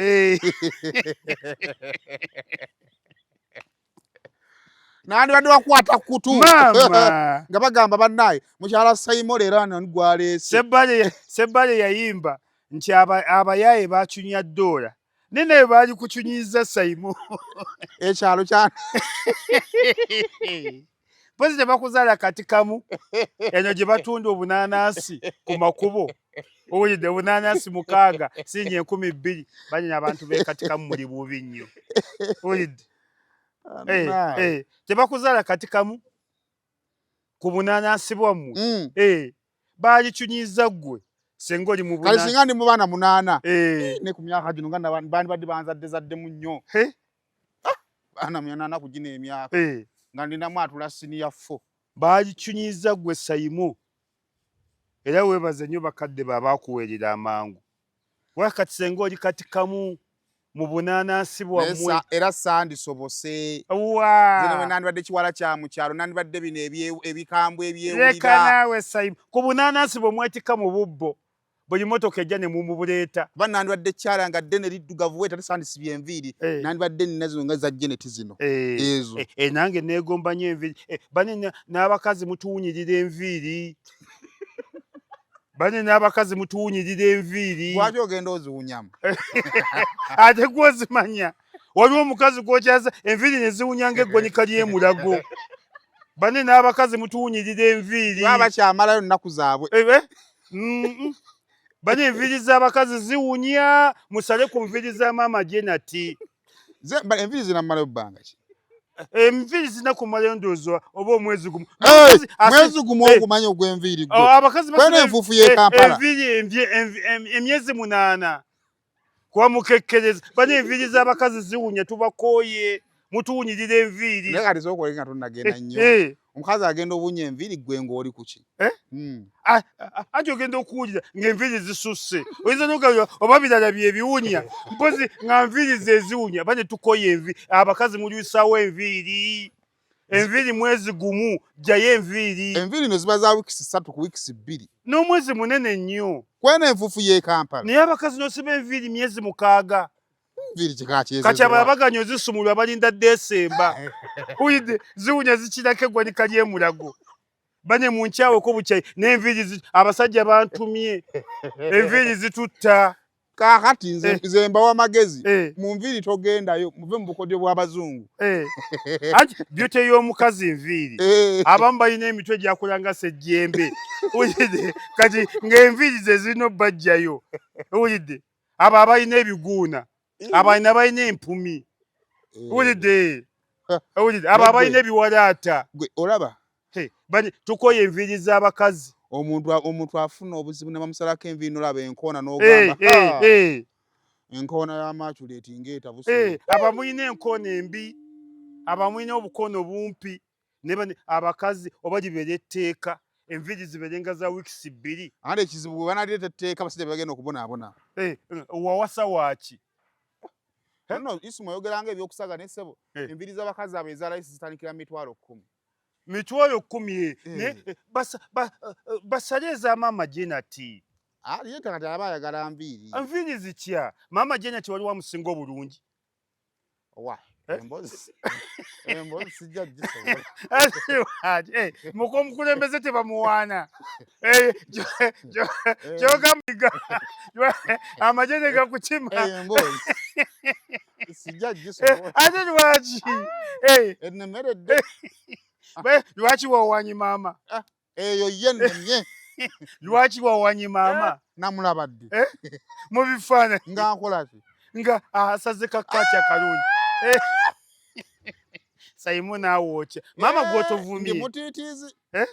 nandibadde wakwata kutu mama nga bagamba bannaye mukyala Saimu leero ano gwaleese Sebbale yayimba nti abayaaye bacunya ddoola nene baali kucunyiza Saimu ekyalo kya pozi tebakuzaala kati kamu eno gye batunda obunaanansi ku makubo owulidde obunaanansi 6 sinye 12 banyina abantu b'ekati kamu muli bubi nnyo owulidde tebakuzaala kati kamu ku bunaanansi bwammwe baalichunyiza ggwe senga oli mu kale singa ndi mu baana 8 ne ku myaka gino nga bandi badde banzaddemu nnyo baana 8 ku gino emyaka nga ndinamu atula siniya 4 baalichunyiza ggwe Saimu era weebaze nnyo bakadde baabakuweerera amangu wakati senga oli kati kamu mu bunaanansi bwammwe era sandisobose wa zino nandibadde kiwala kya mu kyalo nandibadde bino ebikambwe leka ebyewulira naawe Simon ku bunaanansi bwe mwetikka mu bubbo buli motoka ejja ne mumubuleeta kuba nandibadde kyala nga ddene liddugavu weta tesandisibye enviiri nandibadde nina zino nga za jeneti zino ezo nange neegomba nnyo enviiri bane n'abakazi mutuwunyirira enviiri bane n'abakazi mutuwunyirira enviiri lwaki ogenda oziwunyamu ate gwozimanya waliwo omukazi gwokyaza enviiri ne ziwunya ng'eggwanika ly'emulago bane n'abakazi mutuwunyirira enviiri baba kyamalayo nnaku zaabwe bane enviiri z'abakazi ziwunya musale ku nviiri za maama Jenati enviiri zinamalayo bbanga ki enviiri zina kumalayo ndowooza oba omwezi gumu mwezi gumu ogumanya ogw'enviiri gwe abakazi kwena enfuufu y'e Kampala enviiri emyezi 8 kuba mukekkereza bane enviiri z'abakazi ziwunya tubakooye mutuwunyirira enviiri naye kati sookola nga tonnagenda nnyo omukazi agenda obunya enviiri gwe ng'oli ku ki anti ogenda okuwulira ng'enviiri zisusse oyinza n'ogamba oba birala bye biwunya mpozi nga nviiri ze ziwunya bane tukoye enviiri abakazi muliisaawo enviiri enviiri mwezi gumu jjayo enviiri no ziba za wiikisi 3 ku wiikisi 2 n'omwezi munene nnyo kwena enfuufu y'e Kampala naye abakazi n'osiba enviiri myezi 6 enviiri kika kati ababaganya ozisumulwa balinda Desemba uyidde ziwunya zikirako eggwanika ly'emulago bane mu nkyawe ko bukyayi n'enviiri abasajja bantumye enviiri zitutta kaakati nze mbawa amagezi mu nviiri togendayo muve mu bukodyo bw'abazungu anti byute y'omukazi enviiri abamu balina emitwe gyakulanga sejjembe uyidde kati ng'enviiri ze zirina obbajjayo uyidde abo abalina ebiguuna abalina balina empumi ulidde abo abalina ebiwalaata gwe olaba tukoye enviiri z'abakazi omuntu afuna obuzibu ne bamusalako enviiri nolaba enkoona n'ogamba enkoona y'amaaculeeti ng'etabusi abamulina enkoona embi abamulina obukono bumpi abakazi oba libeera etteeka enviiri zibeerenga za wiikisi 2 ate ekizibu bwe banaleeta etteeka abasajja bagenda okubonaabona wawasa waaki no isimo yogeranga ebyokusaga ne ssebo enviiri z'abakazi abo ezalayisi zitandikira 10,000 basale eza maama Jenati ye kati aba ayagala nviiri enviiri zitya maama Jenati wali wamusinga obulungi embozi sijja gisobola mukomukulembeze tebamuwaana kyogamuiga amajene gakukima embozi sijja gisobola ate lwaki ennemeredde lwaki wawanyi maama eyo ye nnemye lwaki wawanyi maama namulabadde mu bifaananyi nga nkolaki nga asaze kakatya kalungi Simon awookya maama gwotovumye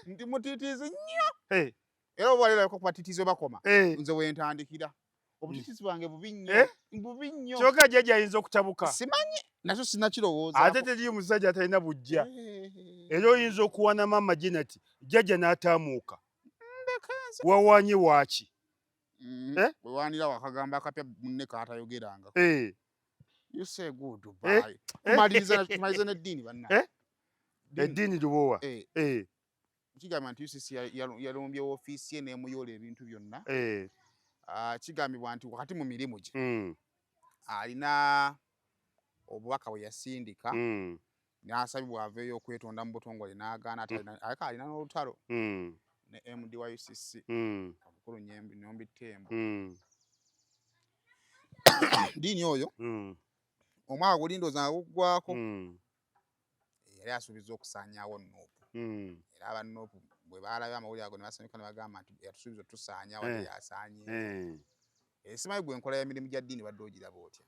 ndi mutiitiizi nnyo era oba leerako ku batiitiizi we bakoma nze wentandikira obutiitiizi bwange bubi nnyo kyokka jjajja ayinza okutabuka simanyi nakyo sinakirowooza ate teriyo musajja atalina bujja era oyinza okuwana maama Jenati jjajja n'ataamuuka wawanye waaki wewanira wakagamba akapya munne kaatayogeranga you say goodbye tumalirize n'eddiini banna eddiini lubowa kigambibwa nti UCC yalumbye woofiisi ye n'emuyoola ebintu byonna kigambibwa nti wakati mu mirimu gye alina obubaka bwe yasindika n'asabibwa aveeyo okwetonda mu butongole n'agaana aleka alina n'olutalo ne MD wa UCC Omukulu Nyombi Ttembo ddiini oyo omwaka guli ndowooza nga guggwako yali asuubiza okusaanyaawo Nuupu era aba Nuupu bwe baalabye amawulire ago ne basanyuka ne bagamba nti yatusuubiza otusaanyaawo ate yasaanye simanyi gwe enkola y'emirimu gya ddiini badde ogiraba otya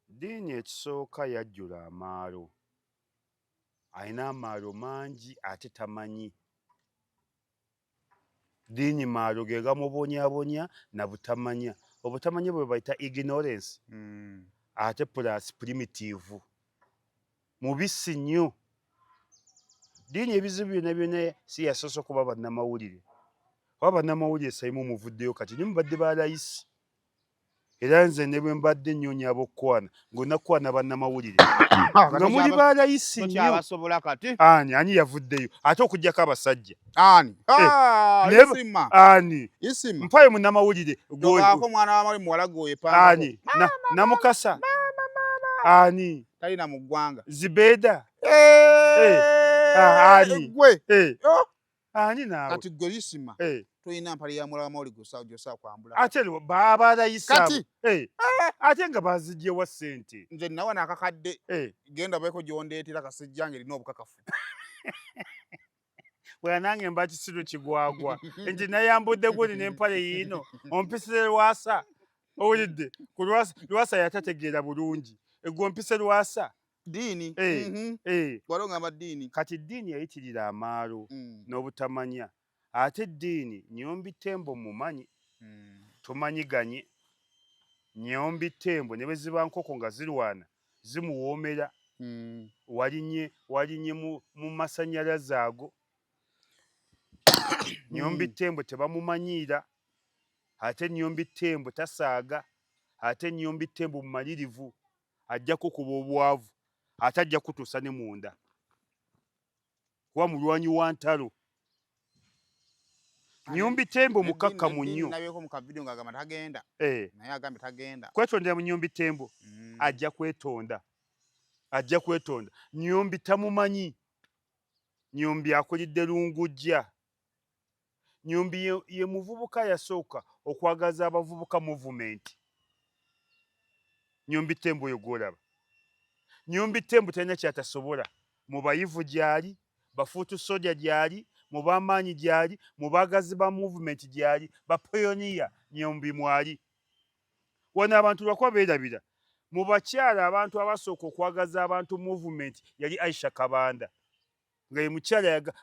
ddiini ekisooka yajjula amaalo alina amaalo mangi ate tamanyi ddiini maalo ge gamubonyabonya na butamanya obutamanya bwe bayita ignorance ate plus primitive mubisi nnyo ddiini ebizibu byonna byonna si yasoose okuba bannamawulire oba bannamawulire Simon muvuddeyo kati ne mubadde ba layisi era nze ne bwe mbadde nnyonya ab'okkwana ng'onnakwana bannamawulire nga muli balayisi nnyo abasobola kati ani yavuddeyo ate okugjako abasajja ani isima ani isima mpayo munnamawulire dogaako mwana wamali muwala gwoye ani namukasa ani talina mu ggwanga Zibeda ani gwe ani naawe kati gwe isima toyina mpale ya mulala mawuli gyosa kwambula ate babalayisa kati ate nga bazigyewa ssente nze nawe nakakadde genda beeko gyondeetera kasejjange erina obukakafu bwe nange mba kisiru kigwagwa nti nayambudde guli n'empale yiino ompisire lwasa owulidde ku lwasa yatategeera bulungi egwe ompise lwasa diini wali ogamba ddiini kati ddiini yayitirira amaalo n'obutamanya ate ddiini Nyombi Tembo mumanyi tumanyiganye Nyombi Tembo ne bwe ziba nkoko nga zirwana zimuwoomera walinye mu masannyalaze ago Nyombi Tembo tebamumanyiira ate Nyombi Tembo tasaaga ate Nyombi Tembo mumalirivu ajja kukuba obwavu ate ajja kutuusa ne munda kuba mulwanyi wa ntalo Nyombi Tembo mukakkamu nnyo nabyeko mu kavidiyo ng'agamba tagenda naye agambye tagenda kwetondera mu Nyombi Tembo ajja kwetonda Nyombi tamumanyi Nyombi akulidde Lungujja Nyombi ye muvubuka yasooka okwagaza abavubuka movement Nyombi Tembo oyo gw'olaba Nyombi Tembo talina kyatasobola mu bayivu gy'ali bafuutu soja gy'ali mu b'amaanyi gy'ali mu baagazi ba movement gy'ali bapayoniya Nyombi mwali wano abantu lwakuba beerabira mu bakyala abantu abasooka okwagaza abantu movement yali Aisha Kabanda nga ye mukyala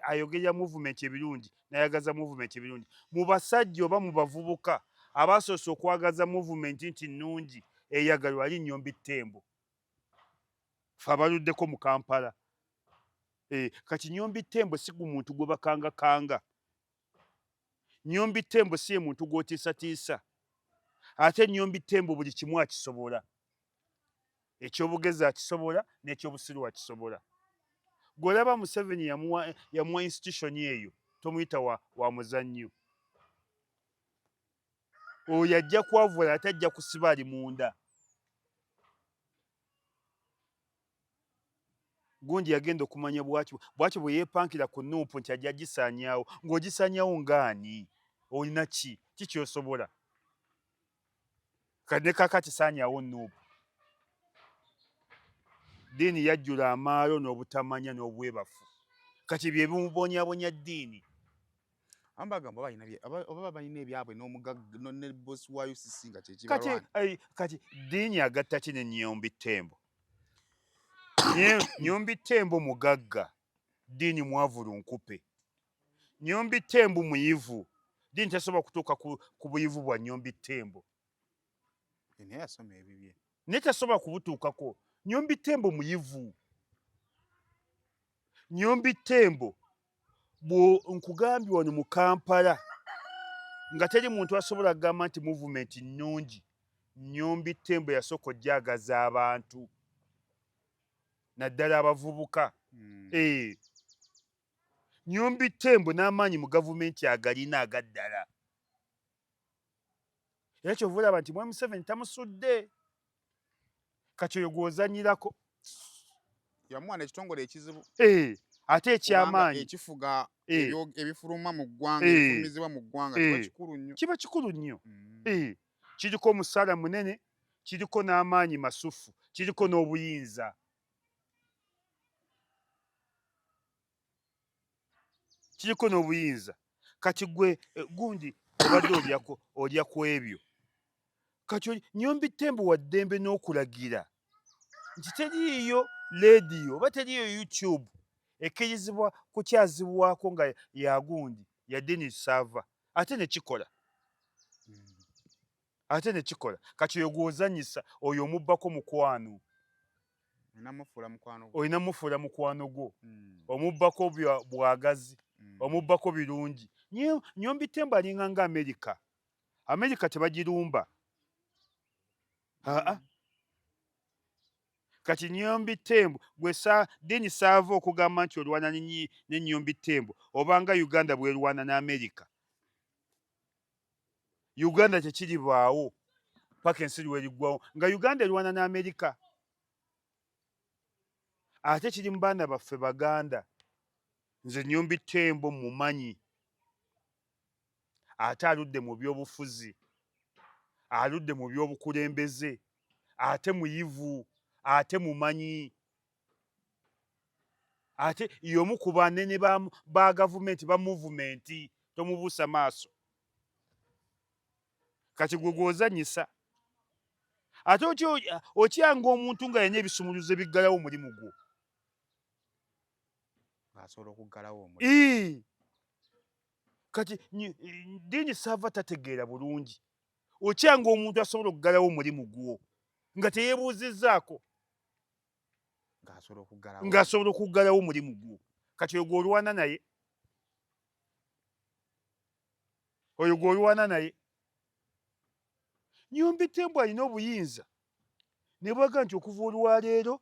ayogerera movement ebirungi nayagaza movement ebirungi mu basajja oba mu bavubuka abasoose okwagaza movement nti nnungi eyagalwa ali Nyombi Tembo fe abaluddeko mu Kampala kati Nyombi Tembo si gu muntu gwe bakangakanga Nyombi Tembo si ye muntu gw'otiisatiisa ate Nyombi Tembo buli kimu akisobola ekyobugezi akisobola n'ekyobusiru akisobola gw'olaba Museveni yamuwa institution eyo tomuyita wa muzannyo oyo ajja kwavula ate ajja kusiba ali munda gundi yagenda okumanya bwaki bwe yeepankira ku nuupu nti ajja gisaanyaawo ng'ogisaanyaawo ngaani olina kikyosobola kane kakati saanyaawo nuupu ddiini yajjula amaalo n'obutamanya n'obwebafu kati bye bimubonyabonya ddiini ambagamba oba balina ebyabwe n'omugagga ne bosi wa UCC nga kati ddiini agatta ki ne Nyombi Tembo Nyombi Tembo mugagga ddiini mwavulu nkupe Nyombi Tembo muyivu ddiini tasobola kutuuka ku buyivu bwa Nyombi Tembo naye yasoma ebibye naye tasobola kubutuukako Nyombi Tembo muyivu Nyombi Tembo nkugambye wano mu Kampala nga teri muntu asobola kugamba nti movement nnungi Nyombi Tembo yasooka ojjagaza abantu naddala abavubuka Nyombi Tembo n'amaanyi mu gavumenti agalina agaddala era kyova olaba nti Mwami Museveni tamusudde kati oyo gw'ozannyirako yamuwa n'ekitongole ekizibu ate ekyamaanyi ekifuga ebifuluma mu ggwanga ebifulumizibwa mu ggwanga kiba kikulu nnyo kiriko omusaala munene kiriko n'amaanyi masufu kiriko n'obuyinza kati gwe gundi obadde olya ku ebyo kati Nyombi Tembo wa ddembe n'okulagira nti teriiyo leediyo oba teriiyo YouTube ekkirizibwa kukyazibwako nga yagundi ya Denis Sava ate ne kikola kati oyo gw'ozannyisa oyo omubbako mukwano olina mufuula mukwano gwo omubbako bwagazi omubbako birungi Nyombi Tembo alinga nga Amerika tebagirumba aa kati Nnyombi Tembo gwe Dini Sava okugamba nti olwana ne Nnyombi Tembo obanga Uganda bwerwana ne America. Uganda tekiribaawo paka ensi lweriggwawo nga Uganda erwana ne America. Ate kiri mu baana baffe Baganda. Nze Nnyombi Tembo mumanyi. Ate aludde mu byobufuzi, aludde mu byobukulembeze, ate muyivu, ate mumanyi, ate y'omu ku banene ba gavumenti ba muvumenti, tomubuusa maaso. Kati gwe gw'ozannyisa. Ate okyanga omuntu nga yenna ebisumuluzo biggalawo omulimu gwo. Asobola okuggalawo omulimu. Kati Dini Sava tategeera bulungi. Okyanga omuntu asobola okuggalawo omulimu gwo nga teyeebuuzizzaako ng'asobola okuggalawo omulimu gwo. Kati oyo gw'olwana naye, oyo gw'olwana naye. Nnyombi Tembo alina obuyinza ne bwaga nti okuva olwaleero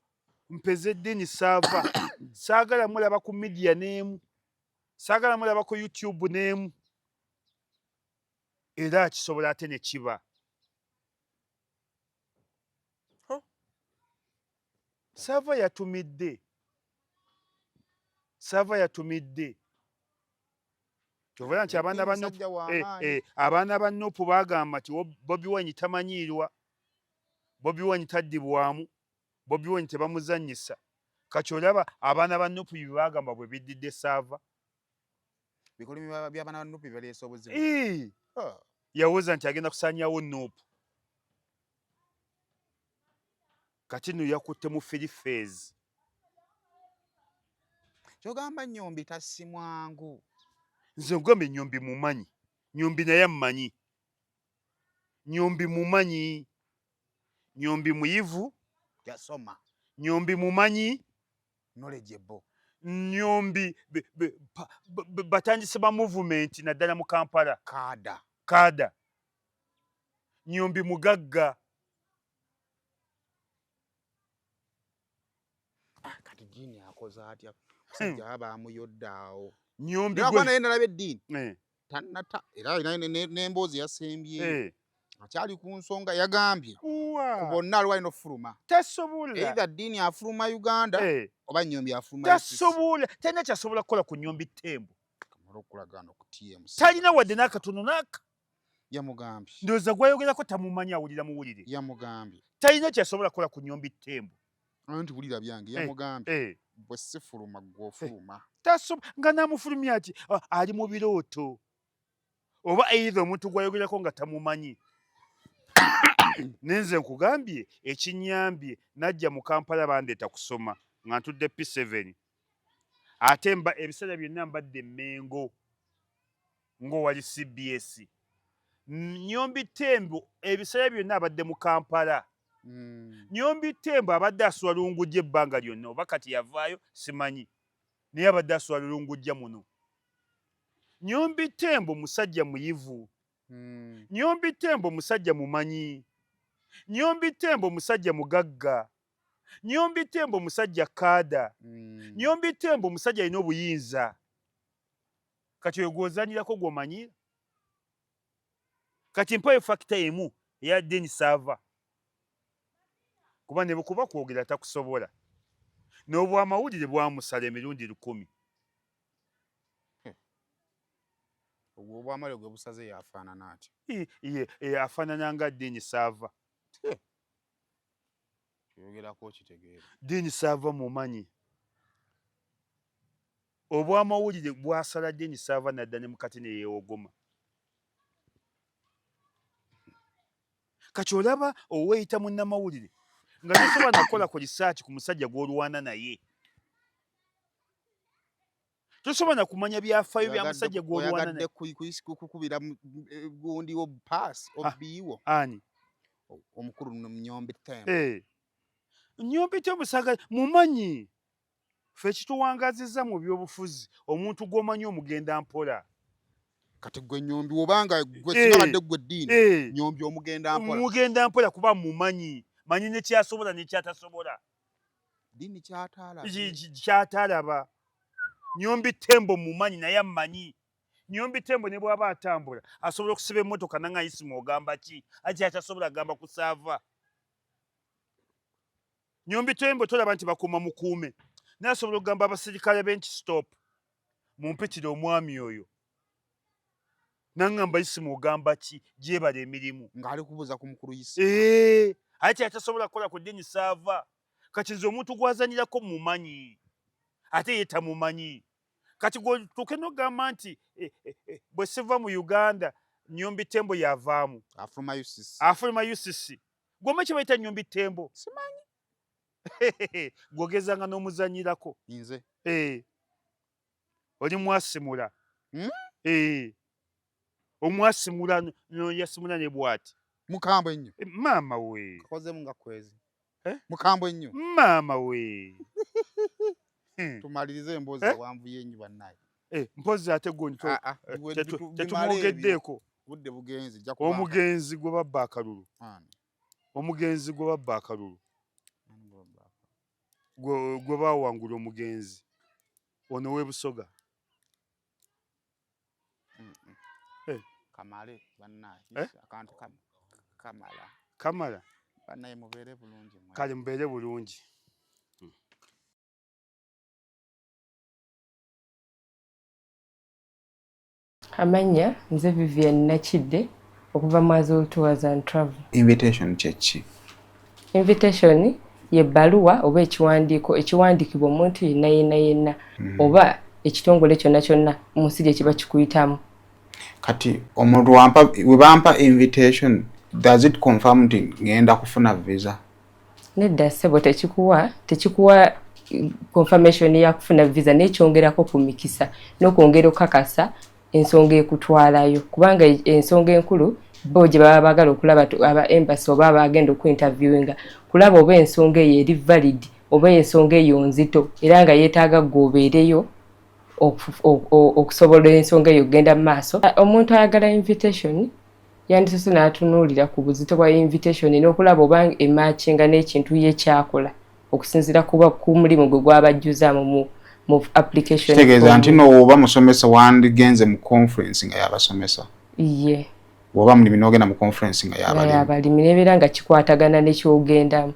mpeze Dini Sava saagala mulaba ku midiya n'emu, saagala mulaba ku YouTube n'emu, era akisobola ate ne kiba. Sava yatumidde. Sava yatumidde. Kyovera nti abaana ba Nuupu baagamba nti Bobi Wine tamanyiirwa, Bobi Wine taddibwamu, Bobi Wine tebamuzannyisa. Kati olaba abaana ba Nuupu bye baagamba bwe biddidde Sava. Bikolimi by'abaana ba Nuupu baleese obuzibu. Yawooza nti agenda kusaanyaawo Nuupu. Kati nno yakutte mu firifeezi. Kyogamba Nnyombi tassi mwangu. Nze nkugamba Nnyombi mumanyi. Nnyombi naye ammanyi. Nnyombi mumanyi. Nnyombi muyivu. Yasoma. Nnyombi mumanyi. Knowledgeable. Nnyombi batandise ba muvumenti naddala mu Kampala. Kaada. Nnyombi mugagga. Kati Dini akoze atya? Musajja aba amuyodde awo. Nnyombi gwe naye nalaba Dini. Tannata era n'emboozi yasembye. Akyali ku nsonga yagambye. Ku bonna aliwo alina okufuluma. Tasobola. Either Dini afuluma Uganda oba Nnyombi afuluma. Tasobola. Talina kyasobola kukola ku Nnyombi Tembo. Kamala okulagaana ku TMC. Talina wadde n'akatono n'aka. Yamugambye. Ndowooza gwayogerako tamumanyi awulira muwulire. Yamugambye. Talina kyasobola kukola ku Nnyombi Tembo. Anti wulira byange yamugambye. Bwe sifuluma gw'ofuluma. Nga n'amufulumya ati ali mu birooto. Oba either omuntu gwayogerako nga tamumanyi. Nenze nkugambye ekinnyambye najja mu Kampala bandeeta kusoma nga ntudde P7. Ate ebiseera byonna mbadde Mengo ng'owali CBS. Nnyombi Tembo ebiseera byonna abadde mu Kampala. Nnyombi Tembo abadde asula Lungujja ebbanga lyonna oba kati yavaayo simanyi. Naye abadde asula Lungujja muno. Nnyombi Tembo musajja muyivu. Nnyombi Tembo musajja mumanyi. Nnyombi Tembo musajja mugagga. Nnyombi Tembo musajja kaada. Nnyombi Tembo musajja alina obuyinza. Kati oyo gw'ozanyirako gw'omanyi. Kati mpayo fakita emu eya Dini Sava. Kuba ne bwekuba kwogera takusobola. N'obwamawulire bwamusala emirundi 1000. Ogwo obwamawulire gwe busaze yafaanana atya? Afaanana nga Dini Sava. Kyogerako okitegeera. Dini Sava mumanyi. Obwamawulire bwasala Dini Sava nadda ne mukati ne yeewogoma. Kati olaba oweeyita munnamawulire nga tosobola nakukola ku risaaki ku musajja gw'olwana naye. Tosobola na kumanya byafaayo bya musajja gw'olwana naye. Oyagadde kukubira gundi wo paasi obbiiwo. Ani? Omukulu Nnyombi Tembo. Nnyombi Tembo mumanyi. Ffe kituwangazizza mu byobufuzi omuntu gw'omanyi omugenda mpola. kati gwe nyombi obanga gwe sinabadde gwe ddiini nyombi omugenda mpola kuba mumanyi manyi ne kyasobola ne kyatasobola ddiini kyatalaba nyombi tembo mumanyi naye amanyi nyombi tembo ne bw'aba atambula asobola okusiba emmotoka nang'ayisimu ogamba ki ati atasobola agamba kusaava nyombi tembo tolaba nti bakuuma mukuume naye asobola okugamba abasirikale benki stop mumpitire omwami oyo nangamba isimu ogamba ki gyebala emirimu ng'ali kubuuza ku mukulu isimu ate atasobola kukola ku ddiini saava kati nze omuntu gwazanyirako mumanyi ate ye tamumanyi kati gwotuuke n'ogamba nti bwe siva mu Uganda nyombi tembo yavaamu afuluma UCC gwoma kye bayita nyombi tembo simanyi gwogezanga n'omuzanyirako nze oli mwasimula omwasimula yasimula ne bw'ati mukambwe ennyo maama we kakozemu nga kwezi mukambwe ennyo maama we tumalirize emboozi wanvu yenyu bannaye mpozi ate tetumwogeddeeko budde bugenzi omugenzi gwe babba akalulu omugenzi gwe babba akalulu gwe bawangula omugenzi ono w'ebusoga kamale bannaye akantu kamala bannaye mubeere bulungi kale mubeere bulungi Amanya nze Vivian Nakidde okuva mu Azul Tours and Travel. Invitation kyeki? Invitation ye bbaluwa oba ekiwandiikibwa omuntu yenna oba ekitongole kyonna kyonna mu nsi gye kiba kikuyitamu. Kati omuntu we bampa invitation, does it confirm nti ngenda kufuna visa? Nedda ssebo tekikuwa confirmation ya kufuna visa n'ekyongerako ku mikisa n'okwongera okukakasa ensonga ekutwalayo kubanga ensonga enkulu bo gye baba baagala okulaba aba embassy oba abagenda okuinterviewinga kulaba oba ensonga eyo eri valid oba ensonga eyo nzito era nga yeetaaga gwobeereyo okusobola ensonga eyo okugenda mu maaso. Omuntu ayagala invitation yandisose n'atunuulira ku buzito bwa invitation n'okulaba oba ematchinga n'ekintu ye kyakola okusinziira ku mulimu gwe gw'abajjuzaamu mu application. Kitegeeza nti n'oba musomesa wandigenze mu conference nga y'abasomesa. Ye. Oba mulimi n'ogenda mu conference nga y'abalimi. N'ebeera nga kikwatagana n'ekyogendamu.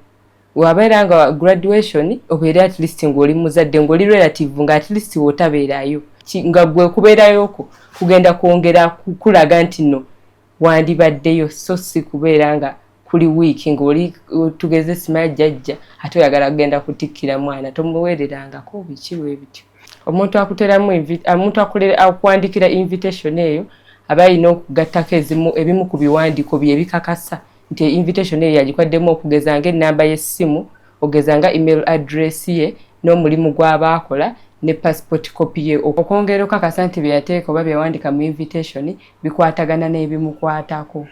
Wabeera nga graduation obeera at least ng'oli muzadde ng'oli relative nga at least w'otabeerayo. Nga gwe kubeerayoko kugenda kwongera kulaga nti no wandibaddeyo so si kubeera nga kuli week ng'oli tugeze simaya jjajja ate oyagala kugenda kutikkira mwana tomuweererangako biki bwe bityo. Omuntu akuwandikira invitation eyo aba alina okugattako ebimu ku biwandiiko bye ebikakasa nti invitation eyo yagikwaddemu okugeza ng'ennamba y'essimu ogeza nga email address ye n'omulimu gw'aba akola ne passport copy ye okwongera okukakasa nti bye yateeka oba bye yawandiika mu invitation bikwatagana n'ebimukwatako.